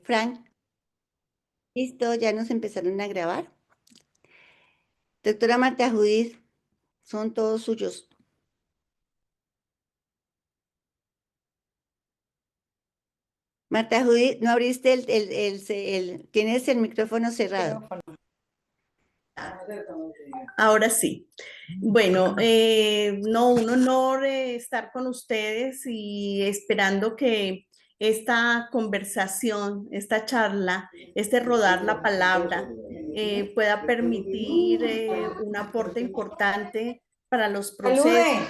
Frank, listo, ya nos empezaron a grabar. Doctora Marta Judith, son todos suyos. Marta Judith, no abriste tienes el micrófono cerrado. Ahora sí. Bueno, no, un honor estar con ustedes y esperando que esta conversación, esta charla, este rodar la palabra pueda permitir un aporte importante para los procesos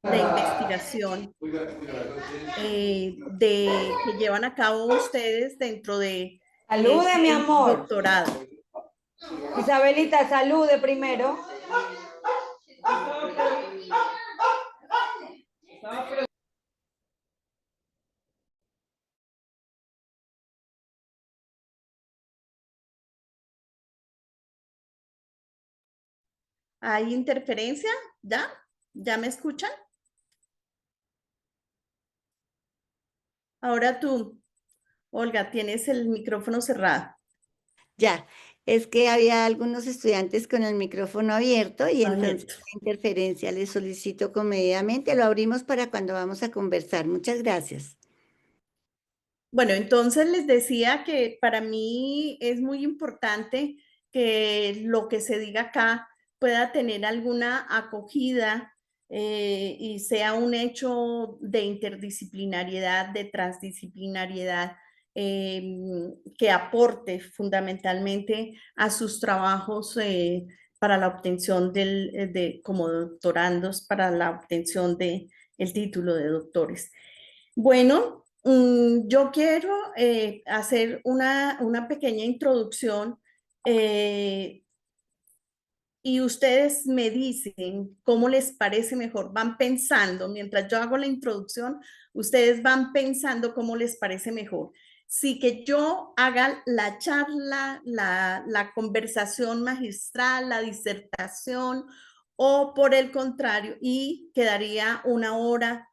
de investigación que llevan a cabo ustedes dentro de Salude, mi el amor. doctorado. Isabelita, salude primero. ¿Hay interferencia? ¿Ya? ¿Ya me escuchan? Ahora tú, Olga, tienes el micrófono cerrado. Ya, es que había algunos estudiantes con el micrófono abierto y entonces Abierto. la interferencia les solicito comedidamente. Lo abrimos para cuando vamos a conversar. Muchas gracias. Bueno, entonces les decía que para mí es muy importante que lo que se diga acá pueda tener alguna acogida y sea un hecho de interdisciplinariedad, de transdisciplinariedad, que aporte fundamentalmente a sus trabajos para la obtención como doctorandos, para la obtención del título de doctores. Bueno, yo quiero hacer una pequeña introducción y ustedes me dicen cómo les parece mejor. Van pensando, mientras yo hago la introducción, ustedes van pensando cómo les parece mejor. Si que yo haga la charla, la conversación magistral, la disertación, o por el contrario, y quedaría una hora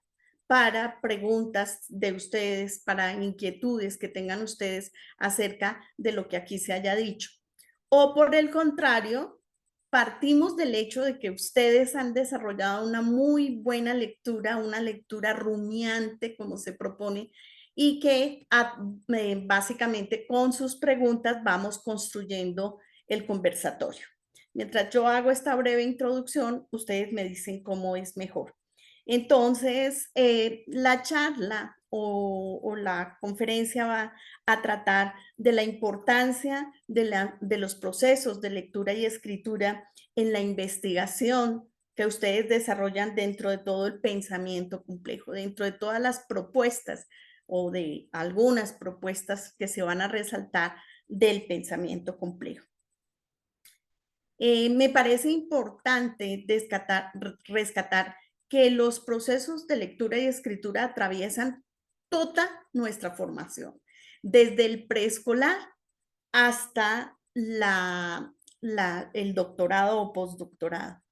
para preguntas de ustedes, para inquietudes que tengan ustedes acerca de lo que aquí se haya dicho. O por el contrario, partimos del hecho de que ustedes han desarrollado una muy buena lectura, una lectura rumiante, como se propone, y que básicamente con sus preguntas vamos construyendo el conversatorio. Mientras yo hago esta breve introducción, ustedes me dicen cómo es mejor. Entonces, la charla o la conferencia va a tratar de la importancia de los procesos de lectura y escritura en la investigación que ustedes desarrollan dentro de todo el pensamiento complejo, dentro de todas las propuestas o de algunas propuestas que se van a resaltar del pensamiento complejo. Me parece importante rescatar que los procesos de lectura y escritura atraviesan toda nuestra formación, desde el preescolar hasta el doctorado o postdoctorado.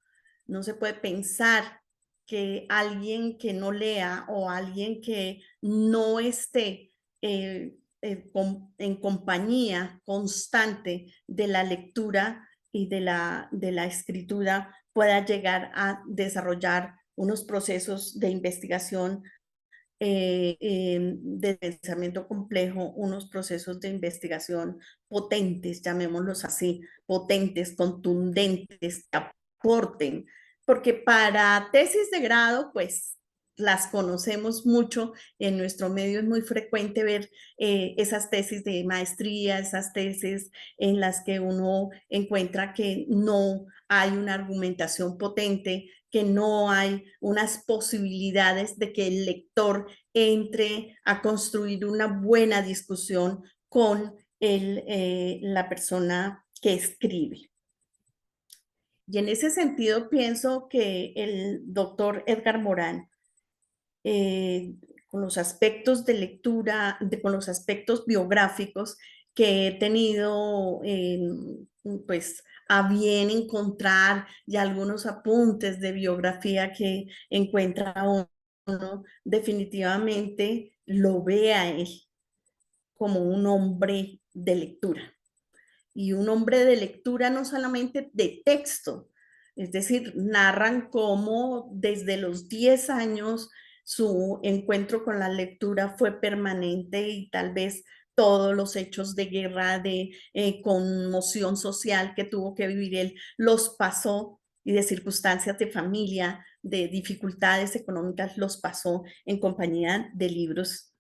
No se puede pensar que alguien que no lea o alguien que no esté en compañía constante de la lectura y de la escritura pueda llegar a desarrollar unos procesos de investigación de pensamiento complejo, unos procesos de investigación potentes, llamémoslos así, potentes, contundentes, que aporten, porque para tesis de grado, pues las conocemos mucho, en nuestro medio es muy frecuente ver esas tesis de maestría, esas tesis en las que uno encuentra que no hay una argumentación potente, que no hay unas posibilidades de que el lector entre a construir una buena discusión con la persona que escribe. Y en ese sentido pienso que el doctor Edgar Morán, con los aspectos de lectura, con los aspectos biográficos que he tenido, pues, a bien encontrar y algunos apuntes de biografía que encuentra uno, definitivamente lo ve a él. como un hombre de lectura. Y un hombre de lectura no solamente de texto, es decir, narran cómo desde los 10 años su encuentro con la lectura fue permanente y tal vez todos los hechos de guerra, de conmoción social que tuvo que vivir él, los pasó y de circunstancias de familia, de dificultades económicas, los pasó en compañía de libros.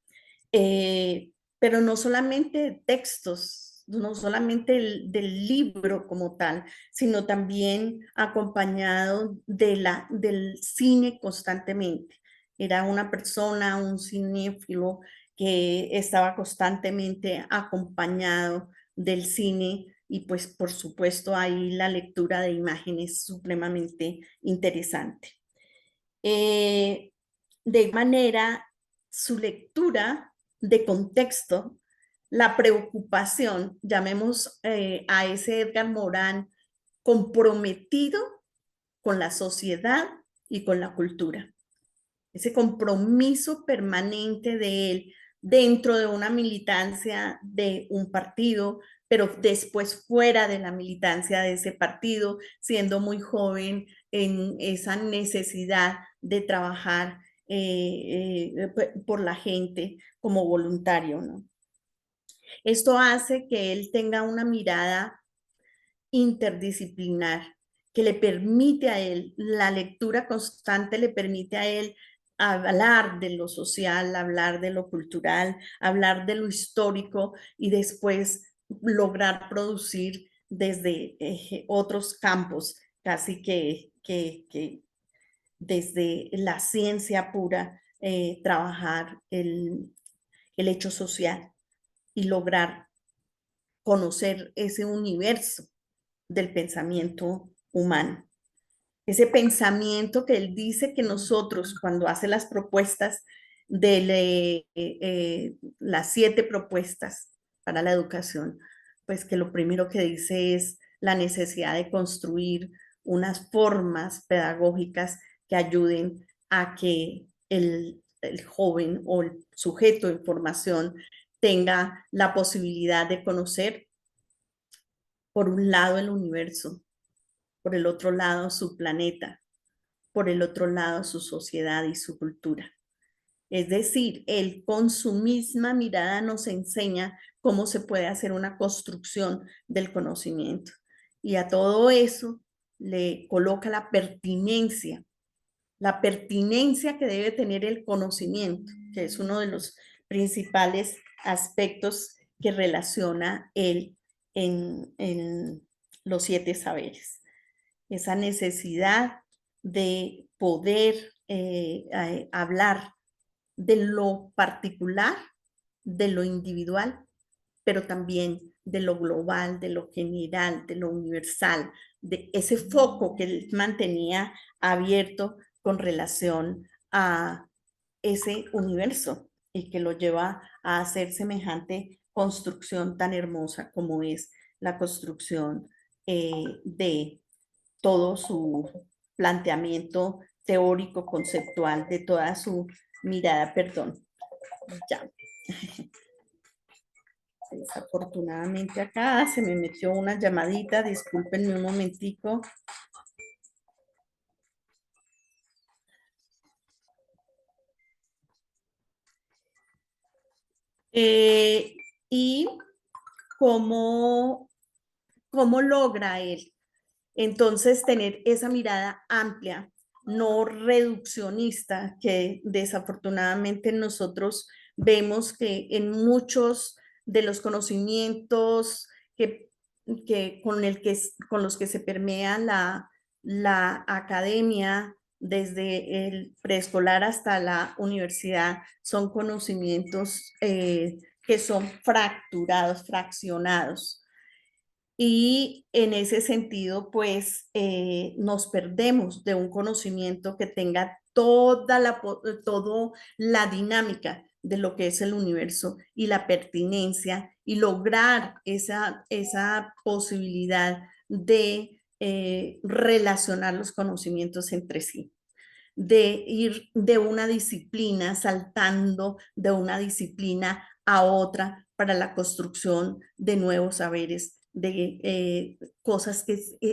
Pero no solamente textos, no solamente del libro como tal, sino también acompañado del cine constantemente. Era una persona, un cinéfilo que estaba constantemente acompañado del cine y pues por supuesto ahí la lectura de imágenes supremamente interesante. De manera, su lectura de contexto, la preocupación, llamemos a ese Edgar Morán comprometido con la sociedad y con la cultura. Ese compromiso permanente de él dentro de una militancia de un partido, pero después fuera de la militancia de ese partido, siendo muy joven en esa necesidad de trabajar por la gente como voluntario, ¿no? Esto hace que él tenga una mirada interdisciplinar que le permite a él, la lectura constante le permite a él hablar de lo social, hablar de lo cultural, hablar de lo histórico y después lograr producir desde otros campos, casi que desde la ciencia pura, trabajar el hecho social y lograr conocer ese universo del pensamiento humano. Ese pensamiento que él dice que nosotros, cuando hace las propuestas de las 7 propuestas para la educación, pues que lo primero que dice es la necesidad de construir unas formas pedagógicas que ayuden a que el joven o el sujeto en formación tenga la posibilidad de conocer, por un lado, el universo, por el otro lado su planeta, por el otro lado su sociedad y su cultura. Es decir, él con su misma mirada nos enseña cómo se puede hacer una construcción del conocimiento. Y a todo eso le coloca la pertinencia que debe tener el conocimiento, que es uno de los principales aspectos que relaciona él en los 7 saberes. Esa necesidad de poder hablar de lo particular, de lo individual, pero también de lo global, de lo general, de lo universal, de ese foco que él mantenía abierto con relación a ese universo y que lo lleva a hacer semejante construcción tan hermosa como es la construcción de todo su planteamiento teórico, conceptual, de toda su mirada, perdón, ya. Desafortunadamente acá se me metió una llamadita, discúlpenme un momentico. Y cómo logra él entonces tener esa mirada amplia, no reduccionista, que desafortunadamente nosotros vemos que en muchos de los conocimientos con los que se permea la academia, desde el preescolar hasta la universidad, son conocimientos que son fracturados, fraccionados. Y en ese sentido, pues nos perdemos de un conocimiento que tenga toda la dinámica de lo que es el universo y la pertinencia y lograr esa posibilidad de relacionar los conocimientos entre sí, de ir de una disciplina saltando de una disciplina a otra para la construcción de nuevos saberes, de cosas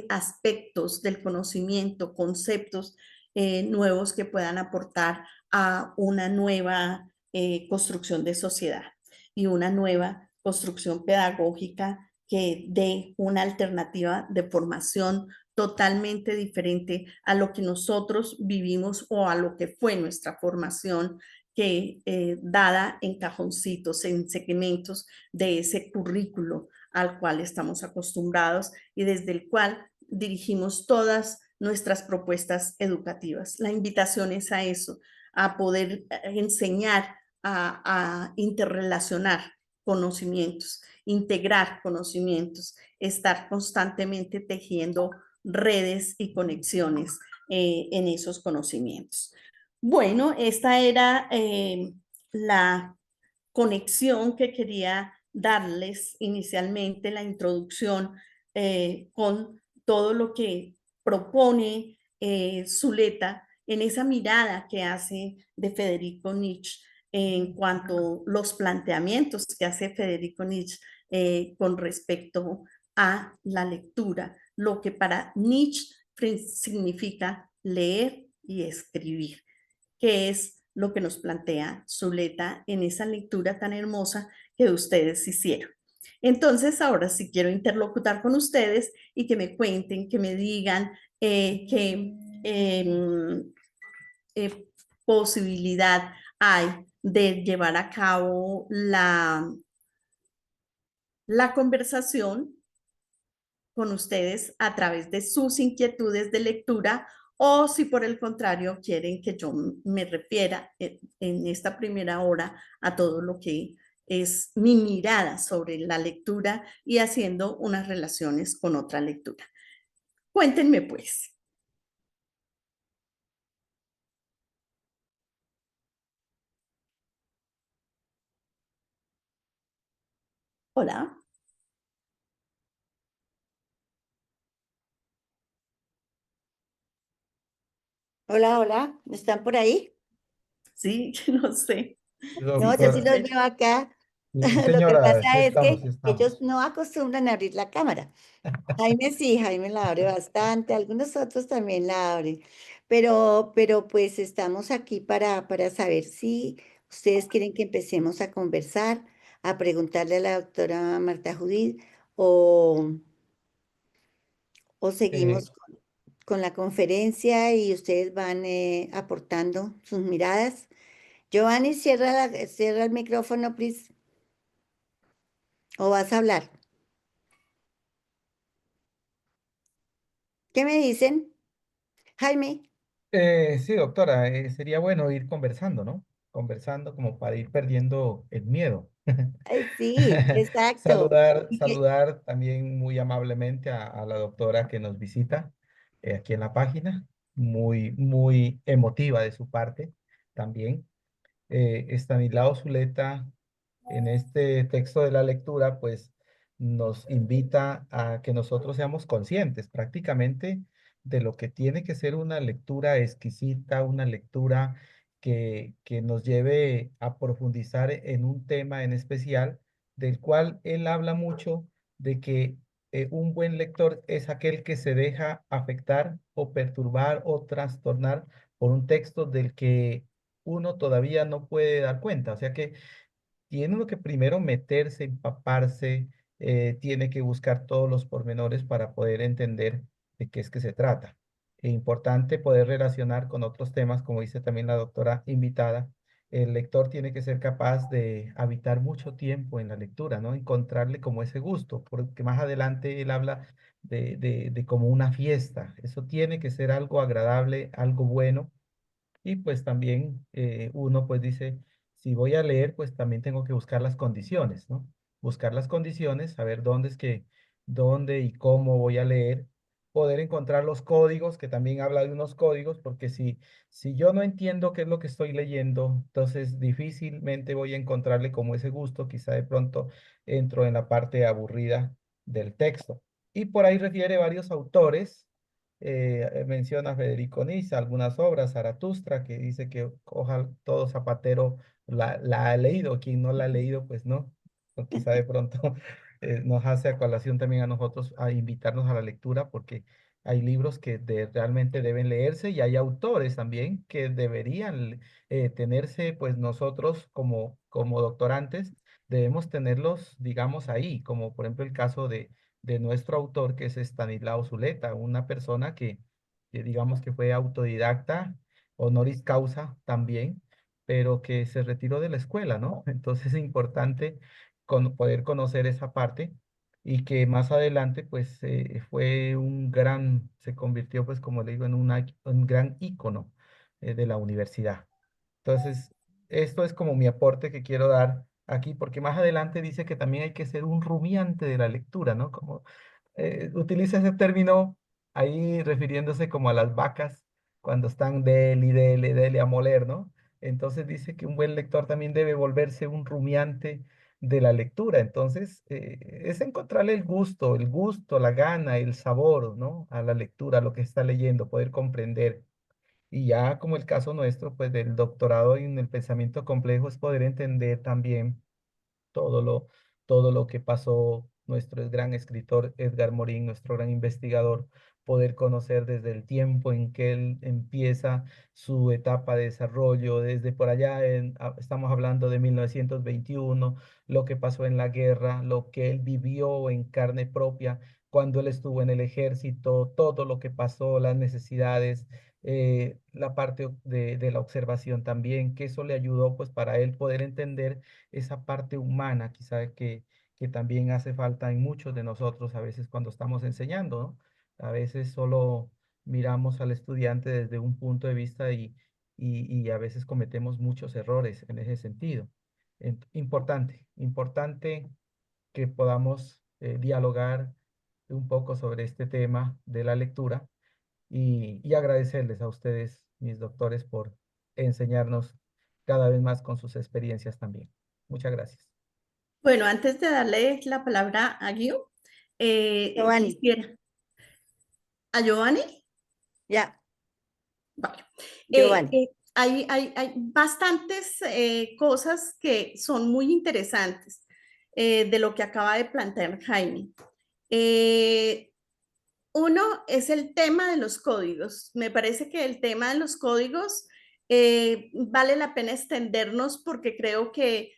aspectos del conocimiento, conceptos nuevos que puedan aportar a una nueva construcción de sociedad y una nueva construcción pedagógica que dé una alternativa de formación totalmente diferente a lo que nosotros vivimos o a lo que fue nuestra formación que dada en cajoncitos, en segmentos de ese currículo al cual estamos acostumbrados y desde el cual dirigimos todas nuestras propuestas educativas. La invitación es a eso, a poder enseñar a interrelacionar conocimientos, integrar conocimientos, estar constantemente tejiendo redes y conexiones en esos conocimientos. Bueno, esta era la conexión que quería darles inicialmente, la introducción con todo lo que propone Zuleta en esa mirada que hace de Federico Nietzsche en cuanto a los planteamientos que hace Federico Nietzsche con respecto a la lectura, lo que para Nietzsche significa leer y escribir, que es lo que nos plantea Zuleta en esa lectura tan hermosa que ustedes hicieron. Entonces, ahora sí quiero interlocutar con ustedes y que me cuenten, que me digan qué posibilidad hay de llevar a cabo la conversación con ustedes a través de sus inquietudes de lectura o si por el contrario quieren que yo me refiera en esta primera hora a todo lo que es mi mirada sobre la lectura y haciendo unas relaciones con otra lectura. Cuéntenme pues. Hola. Hola, hola, ¿están por ahí? Sí, no sé. Sí, No, yo sí doctora. los veo acá. Sí, Lo que señora, sí pasa es estamos, sí que ellos estamos. no acostumbran a abrir la cámara. Jaime sí, Jaime la abre bastante, algunos otros también la abren, pero pues estamos aquí para saber si ustedes quieren que empecemos a conversar, a preguntarle a la doctora Marta Judith o, o Eh, seguimos con la conferencia y ustedes van aportando sus miradas. Giovanni, cierra el micrófono, please, o vas a hablar. ¿Qué me dicen? Jaime. sí, doctora, sería bueno ir conversando, ¿no? Conversando como para ir perdiendo el miedo. Ay, sí, exacto. Saludar, Y que, saludar también muy amablemente a la doctora que nos visita aquí en la página. Muy, muy emotiva de su parte también. Estanislao Zuleta, en este texto de la lectura, pues nos invita a que nosotros seamos conscientes prácticamente de lo que tiene que ser una lectura exquisita, una lectura que nos lleve a profundizar en un tema en especial, del cual él habla mucho de que un buen lector es aquel que se deja afectar o perturbar o trastornar por un texto del que uno todavía no puede dar cuenta. O sea que tiene uno que primero meterse, empaparse, tiene que buscar todos los pormenores para poder entender de qué es que se trata. Es importante poder relacionar con otros temas, como dice también la doctora invitada. El lector tiene que ser capaz de habitar mucho tiempo en la lectura, ¿no? Encontrarle como ese gusto, porque más adelante él habla de como una fiesta. Eso tiene que ser algo agradable, algo bueno y pues también uno pues dice, si voy a leer, pues también tengo que buscar las condiciones, ¿no? Buscar las condiciones, saber dónde y cómo voy a leer, poder encontrar los códigos, que también habla de unos códigos, porque si yo no entiendo qué es lo que estoy leyendo, entonces difícilmente voy a encontrarle como ese gusto, quizá de pronto entro en la parte aburrida del texto. Y por ahí refiere varios autores menciona Federico Niza, algunas obras, Zaratustra, que dice que ojalá todo zapatero la ha leído, quien no la ha leído, pues no. o quizá de pronto nos hace a colación también a nosotros a invitarnos a la lectura, porque hay libros que realmente deben leerse y hay autores también que deberían tenerse, pues nosotros como doctorantes debemos tenerlos, digamos, ahí, como por ejemplo el caso de nuestro autor, que es Estanislao Zuleta, una persona que digamos que fue autodidacta, honoris causa también, pero que se retiró de la escuela, ¿no? Entonces es importante poder conocer esa parte y que más adelante pues se convirtió pues como le digo en un gran ícono de la universidad. Entonces, esto es como mi aporte que quiero dar aquí, porque más adelante dice que también hay que ser un rumiante de la lectura, ¿no? Como utiliza ese término ahí refiriéndose como a las vacas cuando están dele a moler, ¿no? Entonces dice que un buen lector también debe volverse un rumiante de la lectura. Entonces, es encontrarle el gusto, la gana, el sabor, ¿no? A la lectura, a lo que está leyendo, poder comprender. Y ya como el caso nuestro, pues del doctorado en el pensamiento complejo es poder entender también todo lo, todo lo que pasó nuestro gran escritor Edgar Morin, nuestro gran investigador, poder conocer desde el tiempo en que él empieza su etapa de desarrollo, desde por allá, estamos hablando de 1921, lo que pasó en la guerra, lo que él vivió en carne propia cuando él estuvo en el ejército, todo lo que pasó, las necesidades, la parte de la observación también, que eso le ayudó pues para él poder entender esa parte humana quizá que también hace falta en muchos de nosotros a veces cuando estamos enseñando, ¿no? A veces solo miramos al estudiante desde un punto de vista y a veces cometemos muchos errores en ese sentido. Importante que podamos dialogar un poco sobre este tema de la lectura y agradecerles a ustedes, mis doctores, por enseñarnos cada vez más con sus experiencias también. Muchas gracias. Bueno, antes de darle la palabra a Guido, Giovanni, quisiera a Giovanni. ya, Vale. Giovanni. Hay bastantes cosas que son muy interesantes de lo que acaba de plantear Jaime. Eh, Uno es el tema de los códigos. Me parece que el tema de los códigos vale la pena extendernos porque creo que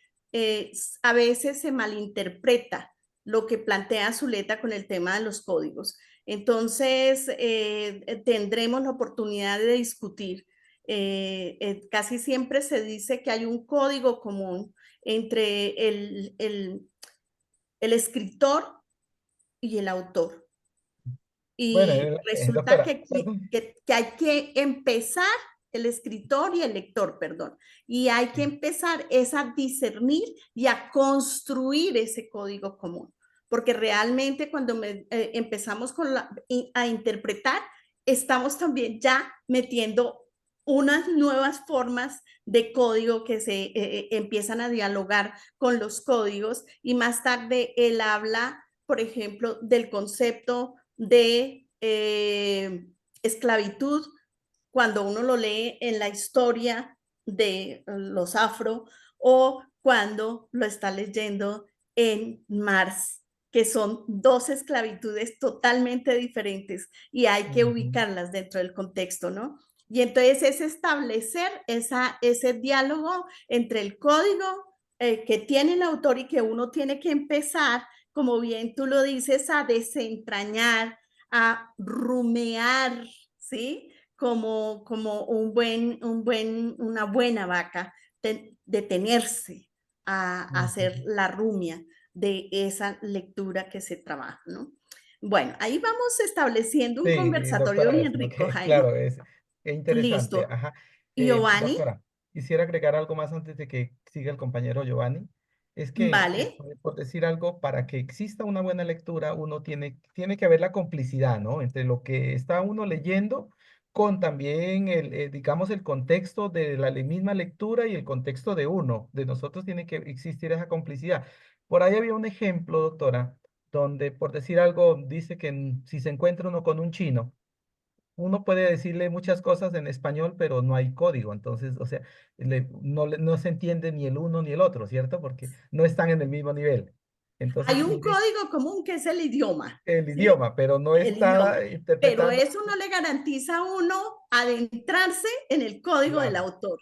a veces se malinterpreta lo que plantea Zuleta con el tema de los códigos. Entonces, tendremos la oportunidad de discutir. Casi siempre se dice que hay un código común entre el escritor y el autor. Bueno, Y resulta doctora, que, perdón. que hay que empezar, el escritor y el lector, perdón, y hay que empezar es a discernir y a construir ese código común, porque realmente cuando empezamos a interpretar, estamos también ya metiendo unas nuevas formas de código que se empiezan a dialogar con los códigos y más tarde él habla, por ejemplo, del concepto de esclavitud cuando uno lo lee en la historia de los afro o cuando lo está leyendo en Marx, que son dos esclavitudes totalmente diferentes y hay que Ujú. ubicarlas dentro del contexto, ¿no? Y entonces es establecer ese diálogo entre el código que tiene el autor y que uno tiene que empezar, como bien tú lo dices, a desentrañar, a rumear, ¿sí? Como una buena vaca, detenerse a hacer Ujú. la rumia de esa lectura que se trabaja, ¿no? Bueno, ahí vamos estableciendo un Sí, conversatorio doctora, bien sino rico, que, Jaime. claro, es interesante. Listo. Ajá. Giovanni, Doctora, quisiera agregar algo más antes de que siga el compañero Giovanni. Es que, vale. por decir algo, para que exista una buena lectura, uno tiene que haber la complicidad, ¿no? Entre lo que está uno leyendo con también digamos, el contexto de la misma lectura y el contexto de uno. De nosotros tiene que existir esa complicidad. Por ahí había un ejemplo, doctora donde, por decir algo, dice que si se encuentra uno con un chino, uno puede decirle muchas cosas en español, pero no hay código. Entonces, o sea, no se entiende ni el uno ni el otro, ¿cierto? Porque no están en el mismo nivel. Entonces, Hay un mire código común que es el idioma, el ¿sí? idioma, pero no El idioma. está Pero interpretando. eso no le garantiza a uno adentrarse en el código del Claro. autor.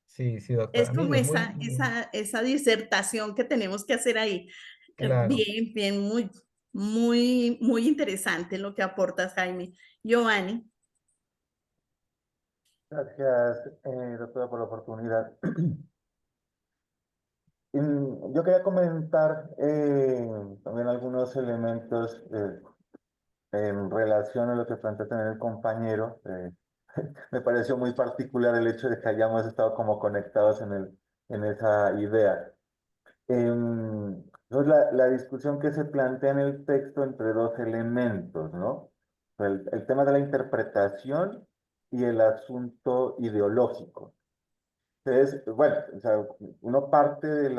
Sí, sí, Es doctora. como Mire, muy, esa disertación que tenemos que hacer ahí. claro. Bien, bien, muy interesante lo que aportas, Jaime. Giovanni. Gracias, doctora, por la oportunidad. Yo quería comentar también algunos elementos en relación a lo que planteó también el compañero. Me pareció muy particular el hecho de que hayamos estado como conectados en esa idea. Entonces, la discusión que se plantea en el texto entre dos elementos, ¿no? El tema de la interpretación y el asunto ideológico. Entonces, bueno, o sea, uno parte de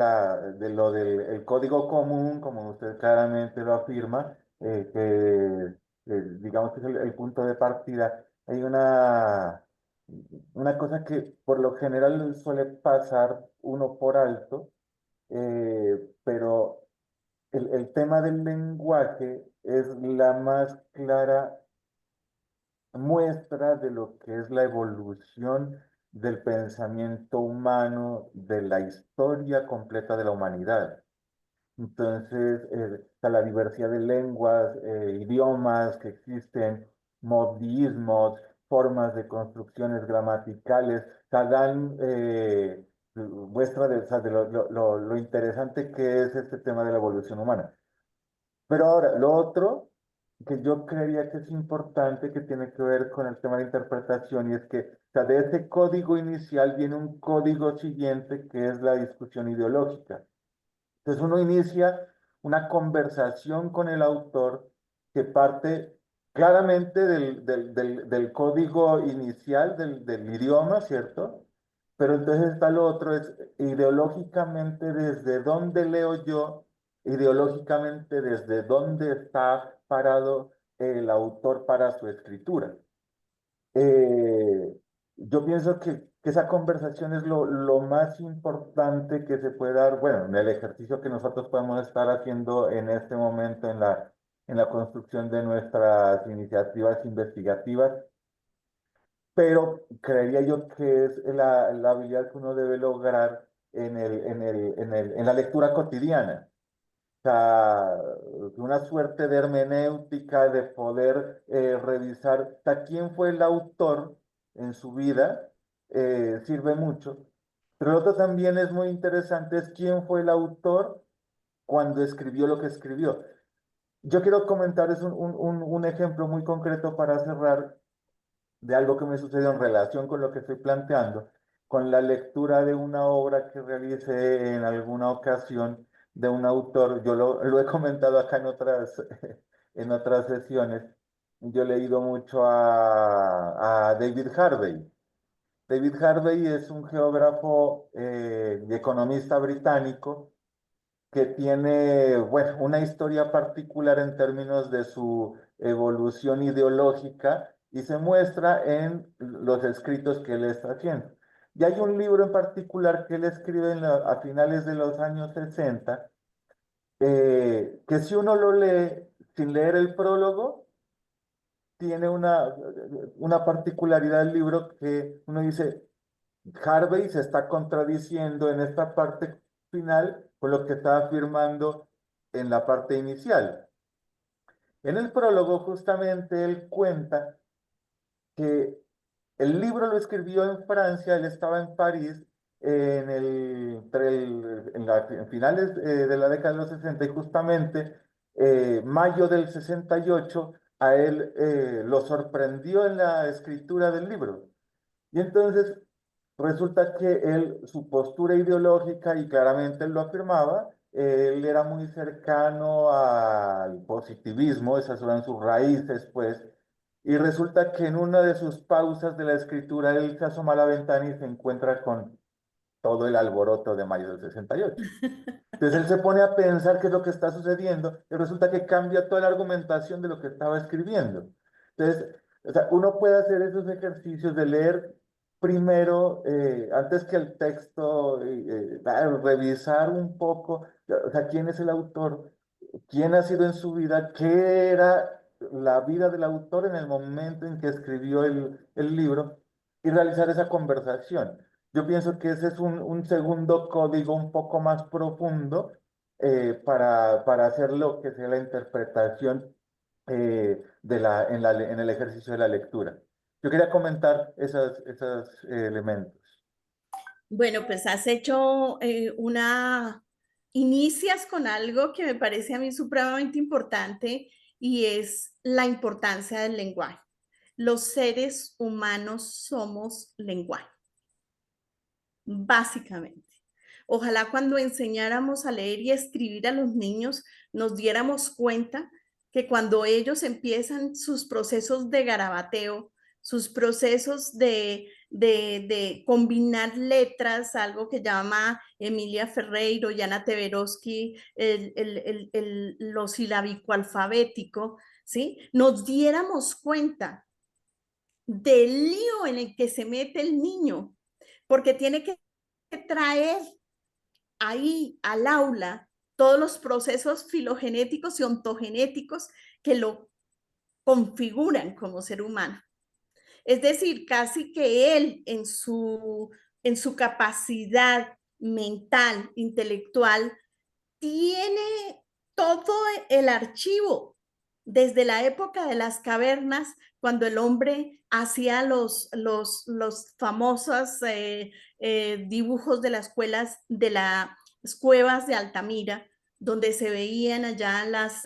lo del el código común, como usted claramente lo afirma, digamos que es el punto de partida. Hay una cosa que por lo general suele pasar uno por alto, pero el tema del lenguaje es la más clara muestra de lo que es la evolución del pensamiento humano, de la historia completa de la humanidad. Entonces, está la diversidad de lenguas, idiomas que existen, modismos, formas de construcciones gramaticales, o sea, dan muestra de, o sea, de lo interesante que es este tema de la evolución humana. Pero ahora, lo otro que yo creería que es importante, que tiene que ver con el tema de interpretación, y es que, o sea, de ese código inicial viene un código siguiente que es la discusión ideológica. Entonces uno inicia una conversación con el autor que parte claramente del código inicial del idioma, ¿cierto? Pero entonces está lo otro, es ideológicamente desde dónde leo yo, ideológicamente desde dónde está parado el autor para su escritura. Eh, yo pienso que esa conversación es lo más importante que se puede dar, bueno, en el ejercicio que nosotros podemos estar haciendo en este momento en la construcción de nuestras iniciativas investigativas, pero creería yo que es la habilidad que uno debe lograr en la lectura cotidiana. O sea, una suerte de hermenéutica, de poder revisar, o sea, quién fue el autor en su vida, sirve mucho. Pero lo otro también es muy interesante, es quién fue el autor cuando escribió lo que escribió. Yo quiero comentarles un ejemplo muy concreto para cerrar de algo que me sucedió en relación con lo que estoy planteando, con la lectura de una obra que realicé en alguna ocasión de un autor. Yo lo he comentado acá en otras sesiones. Yo he leído mucho a David Harvey. David Harvey es un geógrafo y economista británico que tiene, bueno, una historia particular en términos de su evolución ideológica y se muestra en los escritos que él está haciendo. Y hay un libro en particular que él escribe a finales de los años 60, que si uno lo lee sin leer el prólogo, tiene una particularidad del libro que uno dice, Harvey se está contradiciendo en esta parte final con lo que está afirmando en la parte inicial. En el prólogo, justamente, él cuenta que el libro lo escribió en Francia, él estaba en París en finales de la década de los 60 y justamente mayo del 68 a él lo sorprendió en la escritura del libro. Y entonces resulta que él, su postura ideológica, y claramente él lo afirmaba, él era muy cercano al positivismo, esas eran sus raíces, pues, y resulta que en una de sus pausas de la escritura, él se asoma a la ventana y se encuentra con todo el alboroto de mayo del 68. Entonces él se pone a pensar qué es lo que está sucediendo y resulta que cambia toda la argumentación de lo que estaba escribiendo. Entonces, O sea, uno puede hacer esos ejercicios de leer primero, antes que el texto, revisar un poco, o sea, quién es el autor, quién ha sido en su vida, qué era la vida del autor en el momento en que escribió el libro y realizar esa conversación. Yo pienso que ese es un segundo código un poco más profundo para hacer lo que sea la interpretación en el ejercicio de la lectura. Yo quería comentar esos elementos. Bueno, pues has hecho inicias con algo que me parece a mí supremamente importante y es la importancia del lenguaje. Los seres humanos somos lenguaje, básicamente. Ojalá cuando enseñáramos a leer y a escribir a los niños nos diéramos cuenta que cuando ellos empiezan sus procesos de garabateo, sus procesos de combinar letras, algo que llama Emilia Ferreiro y Ana Teverosky, lo silábico alfabético, ¿sí? Nos diéramos cuenta del lío en el que se mete el niño, porque tiene que traer ahí al aula todos los procesos filogenéticos y ontogenéticos que lo configuran como ser humano. Es decir, casi que él en su capacidad mental, intelectual, tiene todo el archivo desde la época de las cavernas, cuando el hombre hacía los famosos dibujos de las cuevas de Altamira, donde se veían allá las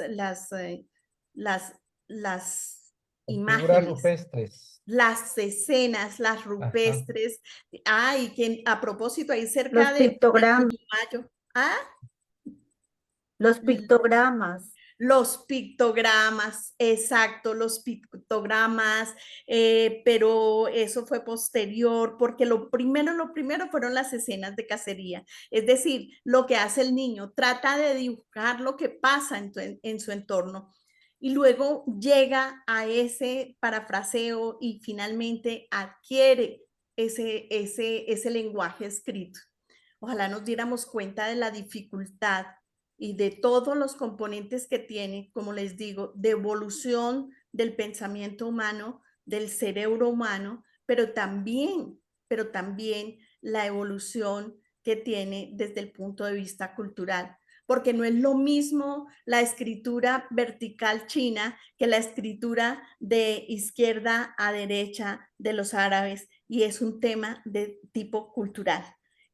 Figuras imágenes, rupestres. las escenas, las Ajá. rupestres. Y que a propósito, ahí cerca Los de pictogramas. Putumayo, ¿ah? Los pictogramas. Los pictogramas, exacto, los pictogramas, pero eso fue posterior, porque lo primero fueron las escenas de cacería. Es decir, lo que hace el niño, trata de dibujar lo que pasa en su entorno y luego llega a ese parafraseo y finalmente adquiere ese lenguaje escrito. Ojalá nos diéramos cuenta de la dificultad y de todos los componentes que tiene, como les digo, de evolución del pensamiento humano, del cerebro humano, pero también la evolución que tiene desde el punto de vista cultural. Porque no es lo mismo la escritura vertical china que la escritura de izquierda a derecha de los árabes, y es un tema de tipo cultural.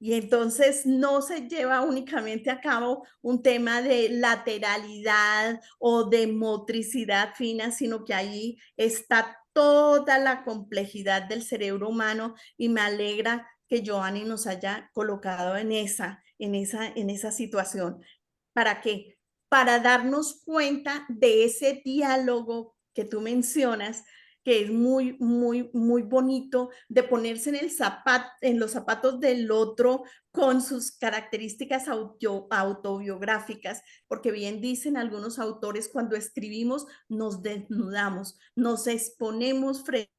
Y entonces no se lleva únicamente a cabo un tema de lateralidad o de motricidad fina, sino que ahí está toda la complejidad del cerebro humano, y me alegra que Joanny nos haya colocado en esa situación. ¿Para qué? Para darnos cuenta de ese diálogo que tú mencionas, que es muy bonito, de ponerse en los zapatos del otro con sus características autobiográficas, porque bien dicen algunos autores, cuando escribimos nos desnudamos, nos exponemos frente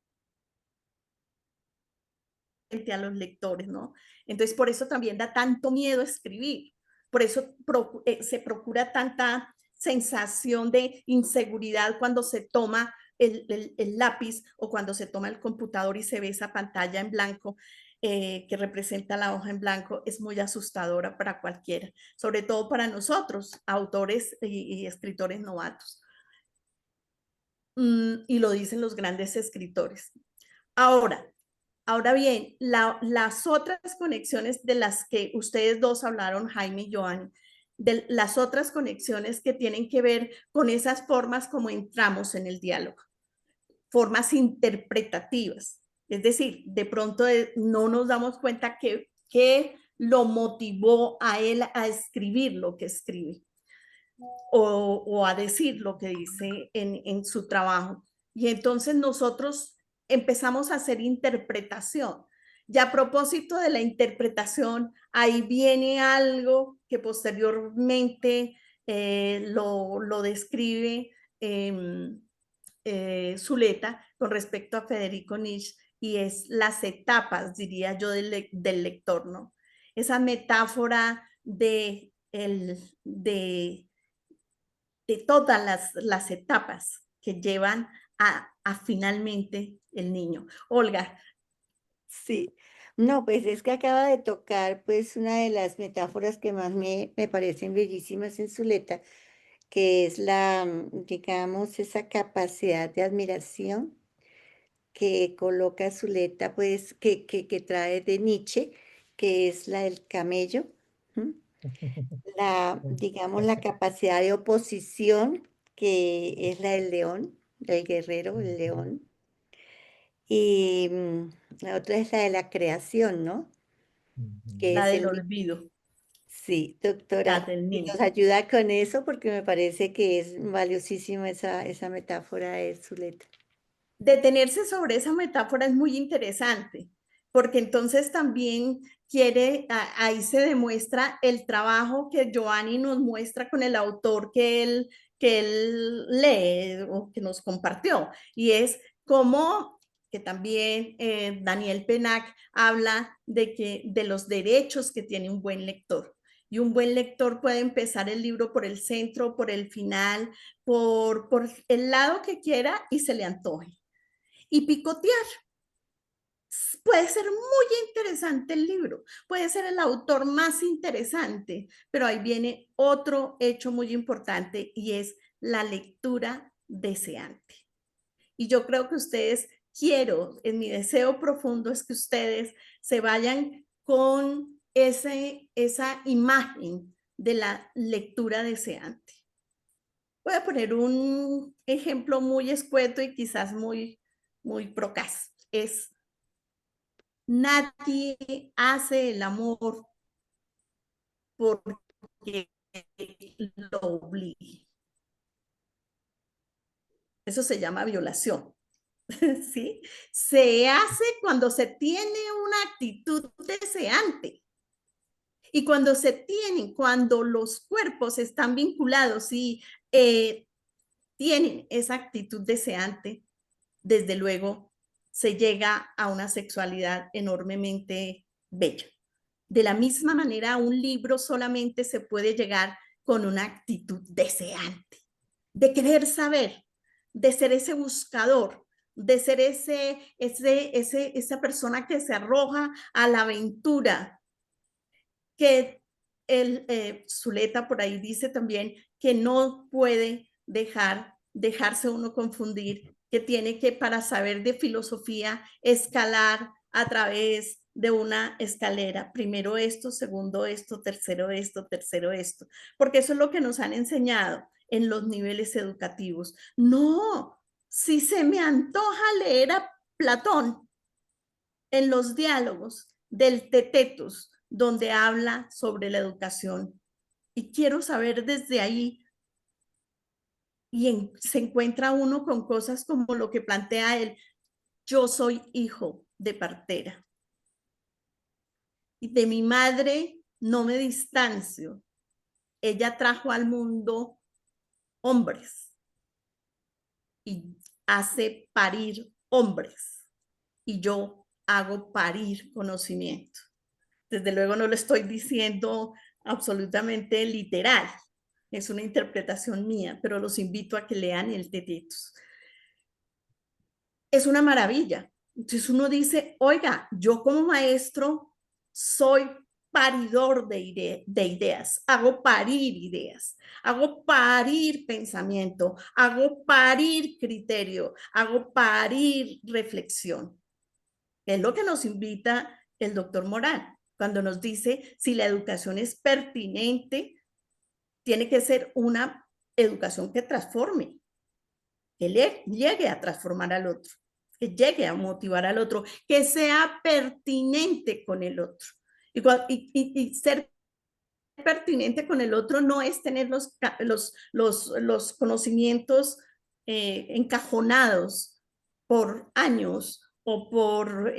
a los lectores, ¿no? Entonces, por eso también da tanto miedo escribir, por eso se procura tanta sensación de inseguridad cuando se toma el lápiz o cuando se toma el computador y se ve esa pantalla en blanco que representa la hoja en blanco. Es muy asustadora para cualquiera, sobre todo para nosotros, autores y escritores novatos. Y lo dicen los grandes escritores. Ahora bien, las otras conexiones de las que ustedes dos hablaron, Jaime y Joan, de las otras conexiones que tienen que ver con esas formas como entramos en el diálogo, formas interpretativas. Es decir, de pronto no nos damos cuenta que lo motivó a él a escribir lo que escribe o a decir lo que dice en su trabajo. Y entonces nosotros empezamos a hacer interpretación. Y a propósito de la interpretación, ahí viene algo que posteriormente lo describe Zuleta con respecto a Federico Nietzsche, y es las etapas, diría yo, del lector, ¿no? Esa metáfora de todas las etapas que llevan a finalmente el niño. Olga. Sí, no, pues es que acaba de tocar pues una de las metáforas que más me parecen bellísimas en Zuleta, que es digamos, esa capacidad de admiración que coloca Zuleta, pues, que trae de Nietzsche, que es la del camello, ¿m? Digamos, la capacidad de oposición, que es la del león, del guerrero, el león, y la otra es la de la creación, ¿no? Que La es del el, olvido, sí, la doctora, del y nos niño. ayuda con eso porque me parece que es valiosísima esa metáfora de Zuleta. Detenerse sobre esa metáfora es muy interesante, porque entonces también ahí se demuestra el trabajo que Giovanni nos muestra con el autor que él lee o que nos compartió, y es como que también Daniel Pennac habla de los derechos que tiene un buen lector. Y un buen lector puede empezar el libro por el centro, por el final, por el lado que quiera y se le antoje. Y picotear. Puede ser muy interesante el libro, puede ser el autor más interesante, pero ahí viene otro hecho muy importante y es la lectura deseante. Y yo creo que ustedes, en mi deseo profundo es que ustedes se vayan con esa imagen de la lectura deseante. Voy a poner un ejemplo muy escueto y quizás muy procaz. Es nadie hace el amor porque lo obligue. Eso se llama violación. ¿Sí? Se hace cuando se tiene una actitud deseante. Y cuando los cuerpos están vinculados y tienen esa actitud deseante, desde luego se llega a una sexualidad enormemente bella. De la misma manera, a un libro solamente se puede llegar con una actitud deseante, de querer saber, de ser ese buscador, de ser esa persona que se arroja a la aventura, que Zuleta por ahí dice también que no puede dejarse uno confundir, que tiene que, para saber de filosofía, escalar a través de una escalera. Primero esto, segundo esto, tercero esto, porque eso es lo que nos han enseñado en los niveles educativos. No, si se me antoja leer a Platón en los diálogos del Tetetus, donde habla sobre la educación, y quiero saber desde ahí, se encuentra uno con cosas como lo que plantea él: yo soy hijo de partera y de mi madre no me distancio, ella trajo al mundo hombres y hace parir hombres y yo hago parir conocimiento. Desde luego no lo estoy diciendo absolutamente literal, es una interpretación mía, pero los invito a que lean el Tetetus. Es una maravilla. Entonces uno dice, oiga, yo como maestro soy paridor de ideas, hago parir pensamiento, hago parir criterio, hago parir reflexión. Es lo que nos invita el doctor Morán cuando nos dice si la educación es pertinente, tiene que ser una educación que transforme, que llegue a transformar al otro, que llegue a motivar al otro, que sea pertinente con el otro. Y ser pertinente con el otro no es tener los conocimientos encajonados por años o por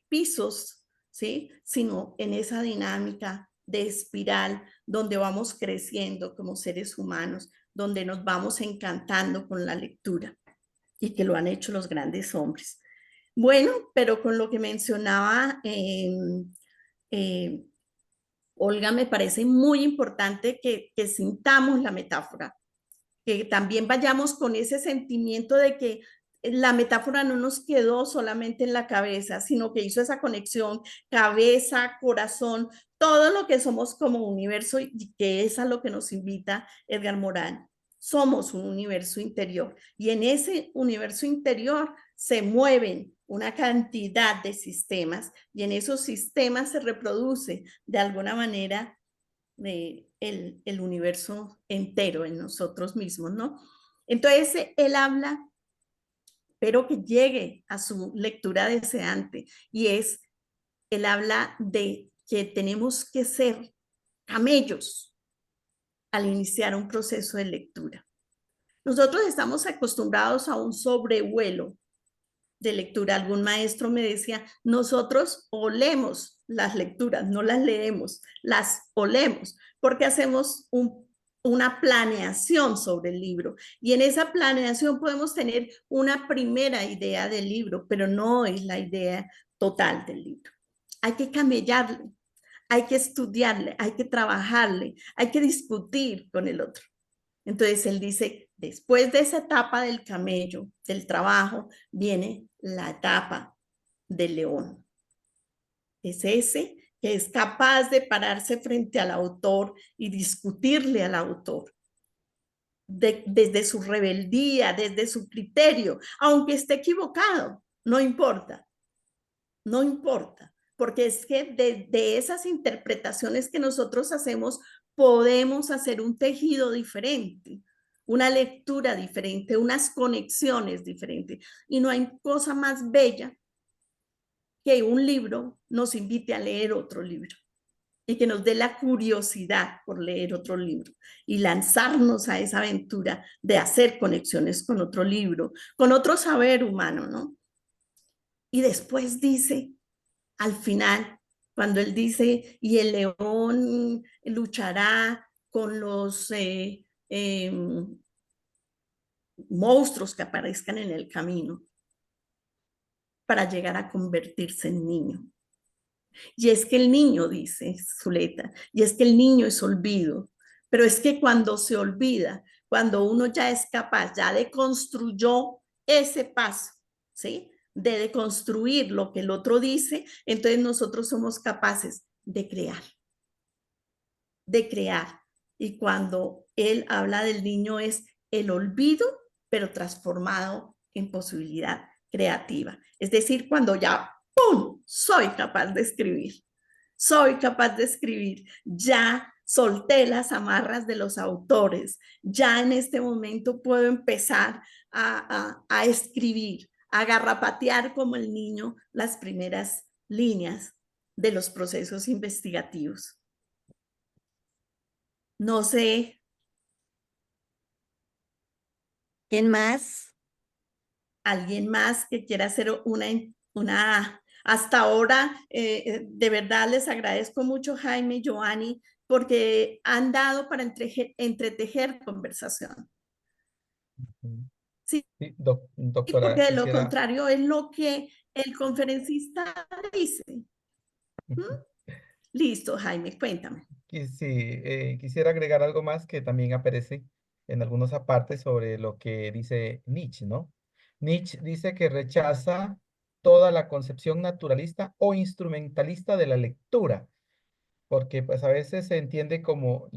pisos, ¿sí? Sino en esa dinámica de espiral donde vamos creciendo como seres humanos, donde nos vamos encantando con la lectura. y que lo han hecho los grandes hombres. Bueno, pero con lo que mencionaba eh, Olga, me parece muy importante que sintamos la metáfora, que también vayamos con ese sentimiento de que la metáfora no nos quedó solamente en la cabeza, sino que hizo esa conexión cabeza, corazón, todo lo que somos como universo y que es a lo que nos invita Edgar Morin. Somos un universo interior y en ese universo interior se mueven una cantidad de sistemas y en esos sistemas se reproduce de alguna manera el universo entero en nosotros mismos, ¿no? Entonces, él habla, pero que llegue a su lectura deseante, y él habla de que tenemos que ser camellos al iniciar un proceso de lectura. Nosotros estamos acostumbrados a un sobrevuelo de lectura. Algún maestro me decía, nosotros olemos las lecturas, no las leemos, las olemos, porque hacemos una planeación sobre el libro. Y en esa planeación podemos tener una primera idea del libro, pero no es la idea total del libro. Hay que camellarle, hay que estudiarle, hay que trabajarle, hay que discutir con el otro. Entonces él dice, después de esa etapa del camello, del trabajo, viene la etapa del león. Es ese que es capaz de pararse frente al autor y discutirle al autor. Desde su rebeldía, desde su criterio, aunque esté equivocado, no importa, no importa, porque es que de esas interpretaciones que nosotros hacemos, podemos hacer un tejido diferente, una lectura diferente, unas conexiones diferentes. Y no hay cosa más bella que un libro nos invite a leer otro libro y que nos dé la curiosidad por leer otro libro y lanzarnos a esa aventura de hacer conexiones con otro libro, con otro saber humano, ¿no? Y después dice, al final, cuando él dice, y el león luchará con los monstruos que aparezcan en el camino para llegar a convertirse en niño. Y es que el niño, dice Zuleta, y es que el niño es olvido, pero es que cuando se olvida, cuando uno ya es capaz, ya deconstruyó ese paso, ¿sí? De deconstruir lo que el otro dice, entonces nosotros somos capaces de crear, de crear. Y cuando él habla del niño es el olvido, pero transformado en posibilidad creativa. Es decir, cuando ya, ¡pum!, soy capaz de escribir. Soy capaz de escribir. Ya solté las amarras de los autores. Ya en este momento puedo empezar a escribir, a garrapatear como el niño las primeras líneas de los procesos investigativos. No sé. ¿Quién más? ¿Alguien más que quiera hacer hasta ahora, de verdad les agradezco mucho, Jaime y Joanny, porque han dado para entretejer conversación. Sí, Sí, porque doctora, de lo quisiera, contrario es lo que el conferencista dice. ¿Mm? Listo, Jaime, cuéntame. sí, quisiera agregar algo más que también aparece en algunos apartes sobre lo que dice Nietzsche, ¿no? Nietzsche dice que rechaza toda la concepción naturalista o instrumentalista de la lectura, porque pues a veces se entiende como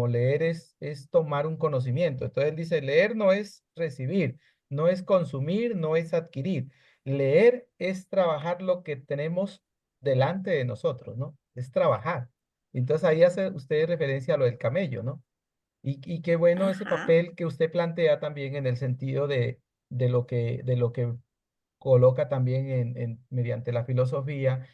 leer es tomar un conocimiento. Entonces él dice, leer no es recibir, no es consumir, no es adquirir. Leer es trabajar lo que tenemos delante de nosotros, ¿no? Es trabajar. Entonces ahí hace usted referencia a lo del camello, ¿no? Y qué bueno ese Ajá. papel que usted plantea también en el sentido de lo que coloca también mediante la filosofía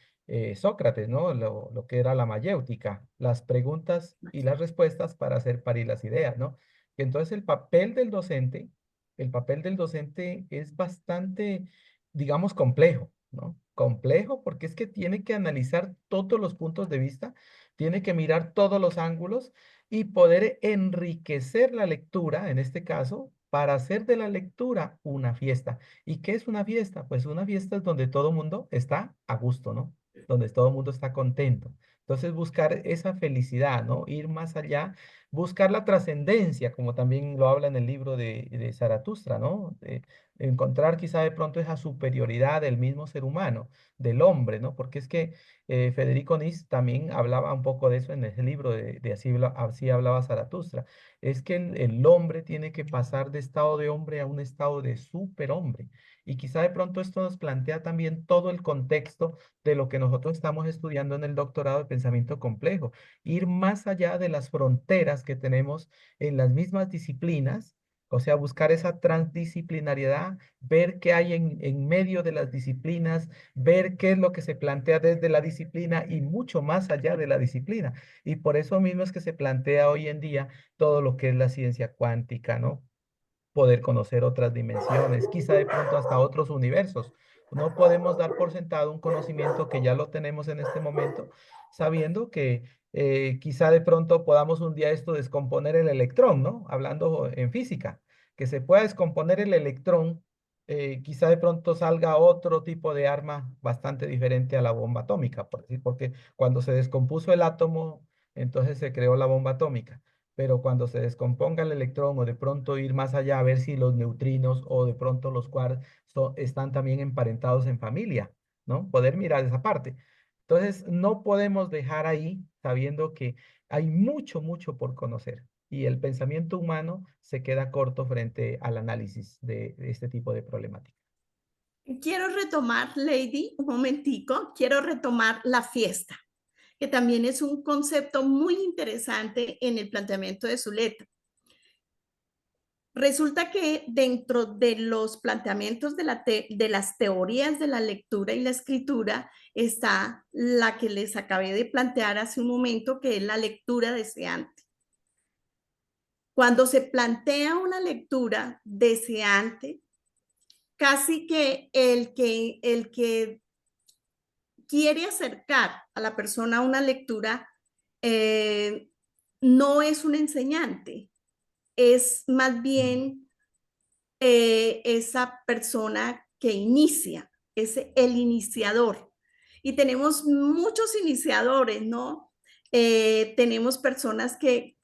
Sócrates, ¿no? Lo que era la mayéutica, las preguntas y las respuestas para hacer parir las ideas, ¿no? Y entonces el papel del docente es bastante, digamos, complejo, ¿no? Complejo porque es que tiene que analizar todos los puntos de vista, tiene que mirar todos los ángulos y poder enriquecer la lectura, en este caso, para hacer de la lectura una fiesta. ¿Y qué es una fiesta? Pues una fiesta es donde todo el mundo está a gusto, ¿no? Donde todo el mundo está contento. Entonces, buscar esa felicidad, ¿no? Ir más allá, buscar la trascendencia, como también lo habla en el libro de Zaratustra, ¿no? Encontrar quizá de pronto esa superioridad del mismo ser humano, del hombre, ¿no? Porque es que Federico Nis también hablaba un poco de eso en ese libro de así hablaba Zaratustra. Es que el hombre tiene que pasar de estado de hombre a un estado de superhombre. Y quizá de pronto esto nos plantea también todo el contexto de lo que nosotros estamos estudiando en el doctorado de pensamiento complejo. Ir más allá de las fronteras que tenemos en las mismas disciplinas, o sea, buscar esa transdisciplinariedad, ver qué hay en medio de las disciplinas, ver qué es lo que se plantea desde la disciplina y mucho más allá de la disciplina. Y por eso mismo es que se plantea hoy en día todo lo que es la ciencia cuántica, ¿no? Poder conocer otras dimensiones, quizá de pronto hasta otros universos. No podemos dar por sentado un conocimiento que ya lo tenemos en este momento, sabiendo que quizá de pronto podamos un día esto descomponer el electrón, ¿no? Hablando en física, que se pueda descomponer el electrón, quizá de pronto salga otro tipo de arma bastante diferente a la bomba atómica, por decir, porque cuando se descompuso el átomo, entonces se creó la bomba atómica, pero cuando se descomponga el electrón o de pronto ir más allá a ver si los neutrinos o de pronto los quarks están también emparentados en familia, ¿no? Poder mirar esa parte. Entonces, no podemos dejar ahí sabiendo que hay mucho, mucho por conocer y el pensamiento humano se queda corto frente al análisis de este tipo de problemática. Quiero retomar, Lady, un momentico, quiero retomar la fiesta, que también es un concepto muy interesante en el planteamiento de Zuleta. Resulta que dentro de los planteamientos de las teorías de la lectura y la escritura está la que les acabé de plantear hace un momento, que es la lectura deseante. Cuando se plantea una lectura deseante, casi que el que quiere acercar a la persona a una lectura no es un enseñante, es más bien esa persona que inicia, es el iniciador. Y tenemos muchos iniciadores, ¿no? Tenemos personas que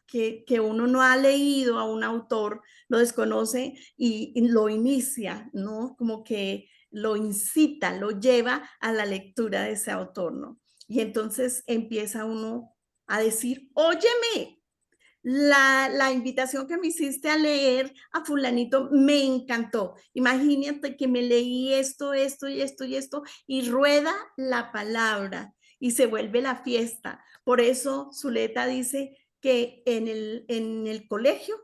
uno no ha leído a un autor, lo desconoce y lo inicia, ¿no? Como que lo incita, lo lleva a la lectura de ese autor, ¿no? Y entonces empieza uno a decir, óyeme, la invitación que me hiciste a leer a fulanito me encantó. Imagínate que me leí esto, esto y esto y esto, y rueda la palabra y se vuelve la fiesta. Por eso Zuleta dice que en el colegio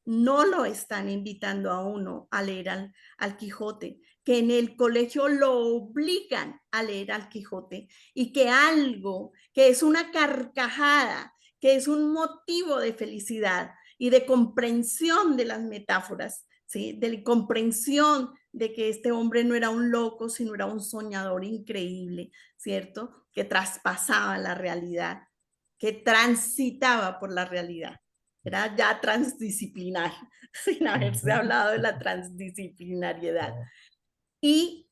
no lo están invitando a uno a leer al Quijote, que en el colegio lo obligan a leer al Quijote y que algo que es una carcajada, que es un motivo de felicidad y de comprensión de las metáforas, ¿sí? De comprensión de que este hombre no era un loco, sino era un soñador increíble, ¿cierto? Que traspasaba la realidad, que transitaba por la realidad. Era ya transdisciplinar, sin haberse hablado de la transdisciplinariedad. Y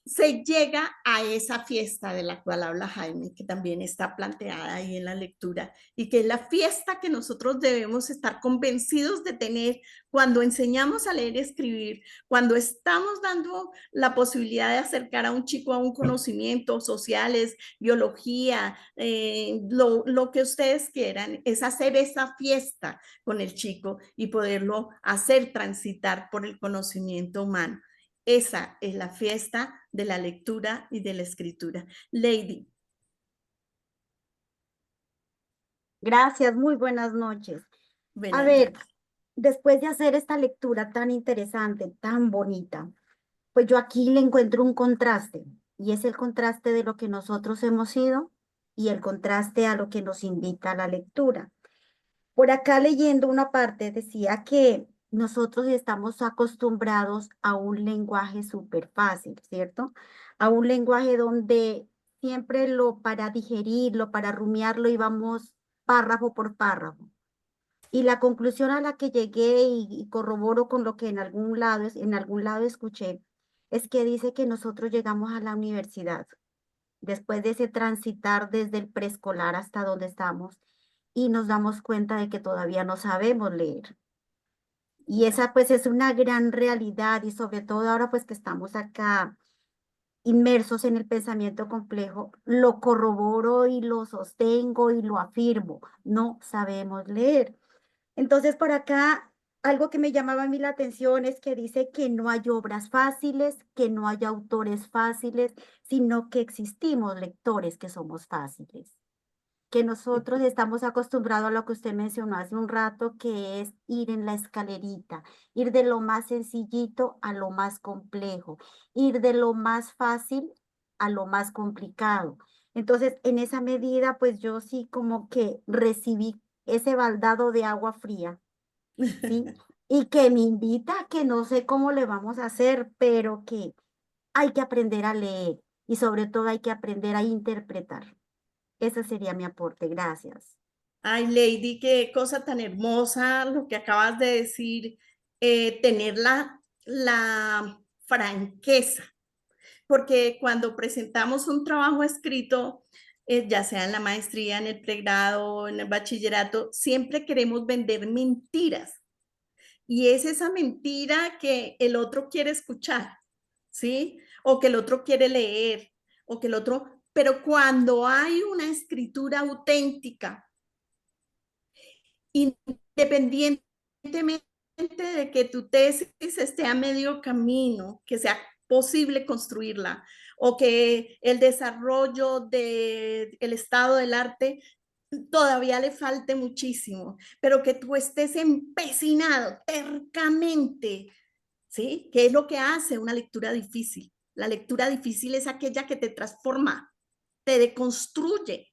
se llega a esa fiesta de la cual habla Jaime, que también está planteada ahí en la lectura, y que es la fiesta que nosotros debemos estar convencidos de tener cuando enseñamos a leer y escribir, cuando estamos dando la posibilidad de acercar a un chico a un conocimiento, sociales, biología, lo que ustedes quieran, es hacer esa fiesta con el chico y poderlo hacer transitar por el conocimiento humano. Esa es la fiesta de la lectura y de la escritura. Lady. Gracias, muy buenas noches. A Buenas ver, noches. después de hacer esta lectura tan interesante, tan bonita, pues yo aquí le encuentro un contraste, y es el contraste de lo que nosotros hemos sido y el contraste a lo que nos invita a la lectura. Por acá leyendo una parte decía que nosotros estamos acostumbrados a un lenguaje súper fácil, ¿cierto? A un lenguaje donde siempre para digerirlo, para rumiarlo, íbamos párrafo por párrafo. Y la conclusión a la que llegué y corroboro con lo que en algún lado escuché, es que dice que nosotros llegamos a la universidad después de ese transitar desde el preescolar hasta donde estamos y nos damos cuenta de que todavía no sabemos leer. Y esa pues es una gran realidad y sobre todo ahora pues que estamos acá inmersos en el pensamiento complejo, lo corroboro y lo sostengo y lo afirmo. No sabemos leer. Entonces, por acá, algo que me llamaba a mí la atención es que dice que no hay obras fáciles, que no hay autores fáciles, sino que existimos lectores que somos fáciles. Que nosotros estamos acostumbrados a lo que usted mencionó hace un rato, que es ir en la escalerita, ir de lo más sencillito a lo más complejo, ir de lo más fácil a lo más complicado. Entonces, en esa medida, pues yo sí como que recibí ese baldado de agua fría, ¿sí? Y que me invita a que no sé cómo le vamos a hacer, pero que hay que aprender a leer y sobre todo hay que aprender a interpretar. Ese sería mi aporte. Gracias. Ay, Lady, qué cosa tan hermosa lo que acabas de decir, tener la franqueza, porque cuando presentamos un trabajo escrito, ya sea en la maestría, en el pregrado, en el bachillerato, siempre queremos vender mentiras. Y es esa mentira que el otro quiere escuchar, ¿sí? O que el otro quiere leer, o que el otro... Pero cuando hay una escritura auténtica, independientemente de que tu tesis esté a medio camino, que sea posible construirla, o que el desarrollo del estado del arte todavía le falte muchísimo, pero que tú estés empecinado tercamente, ¿sí? ¿Qué es lo que hace una lectura difícil? La lectura difícil es aquella que te transforma, te deconstruye,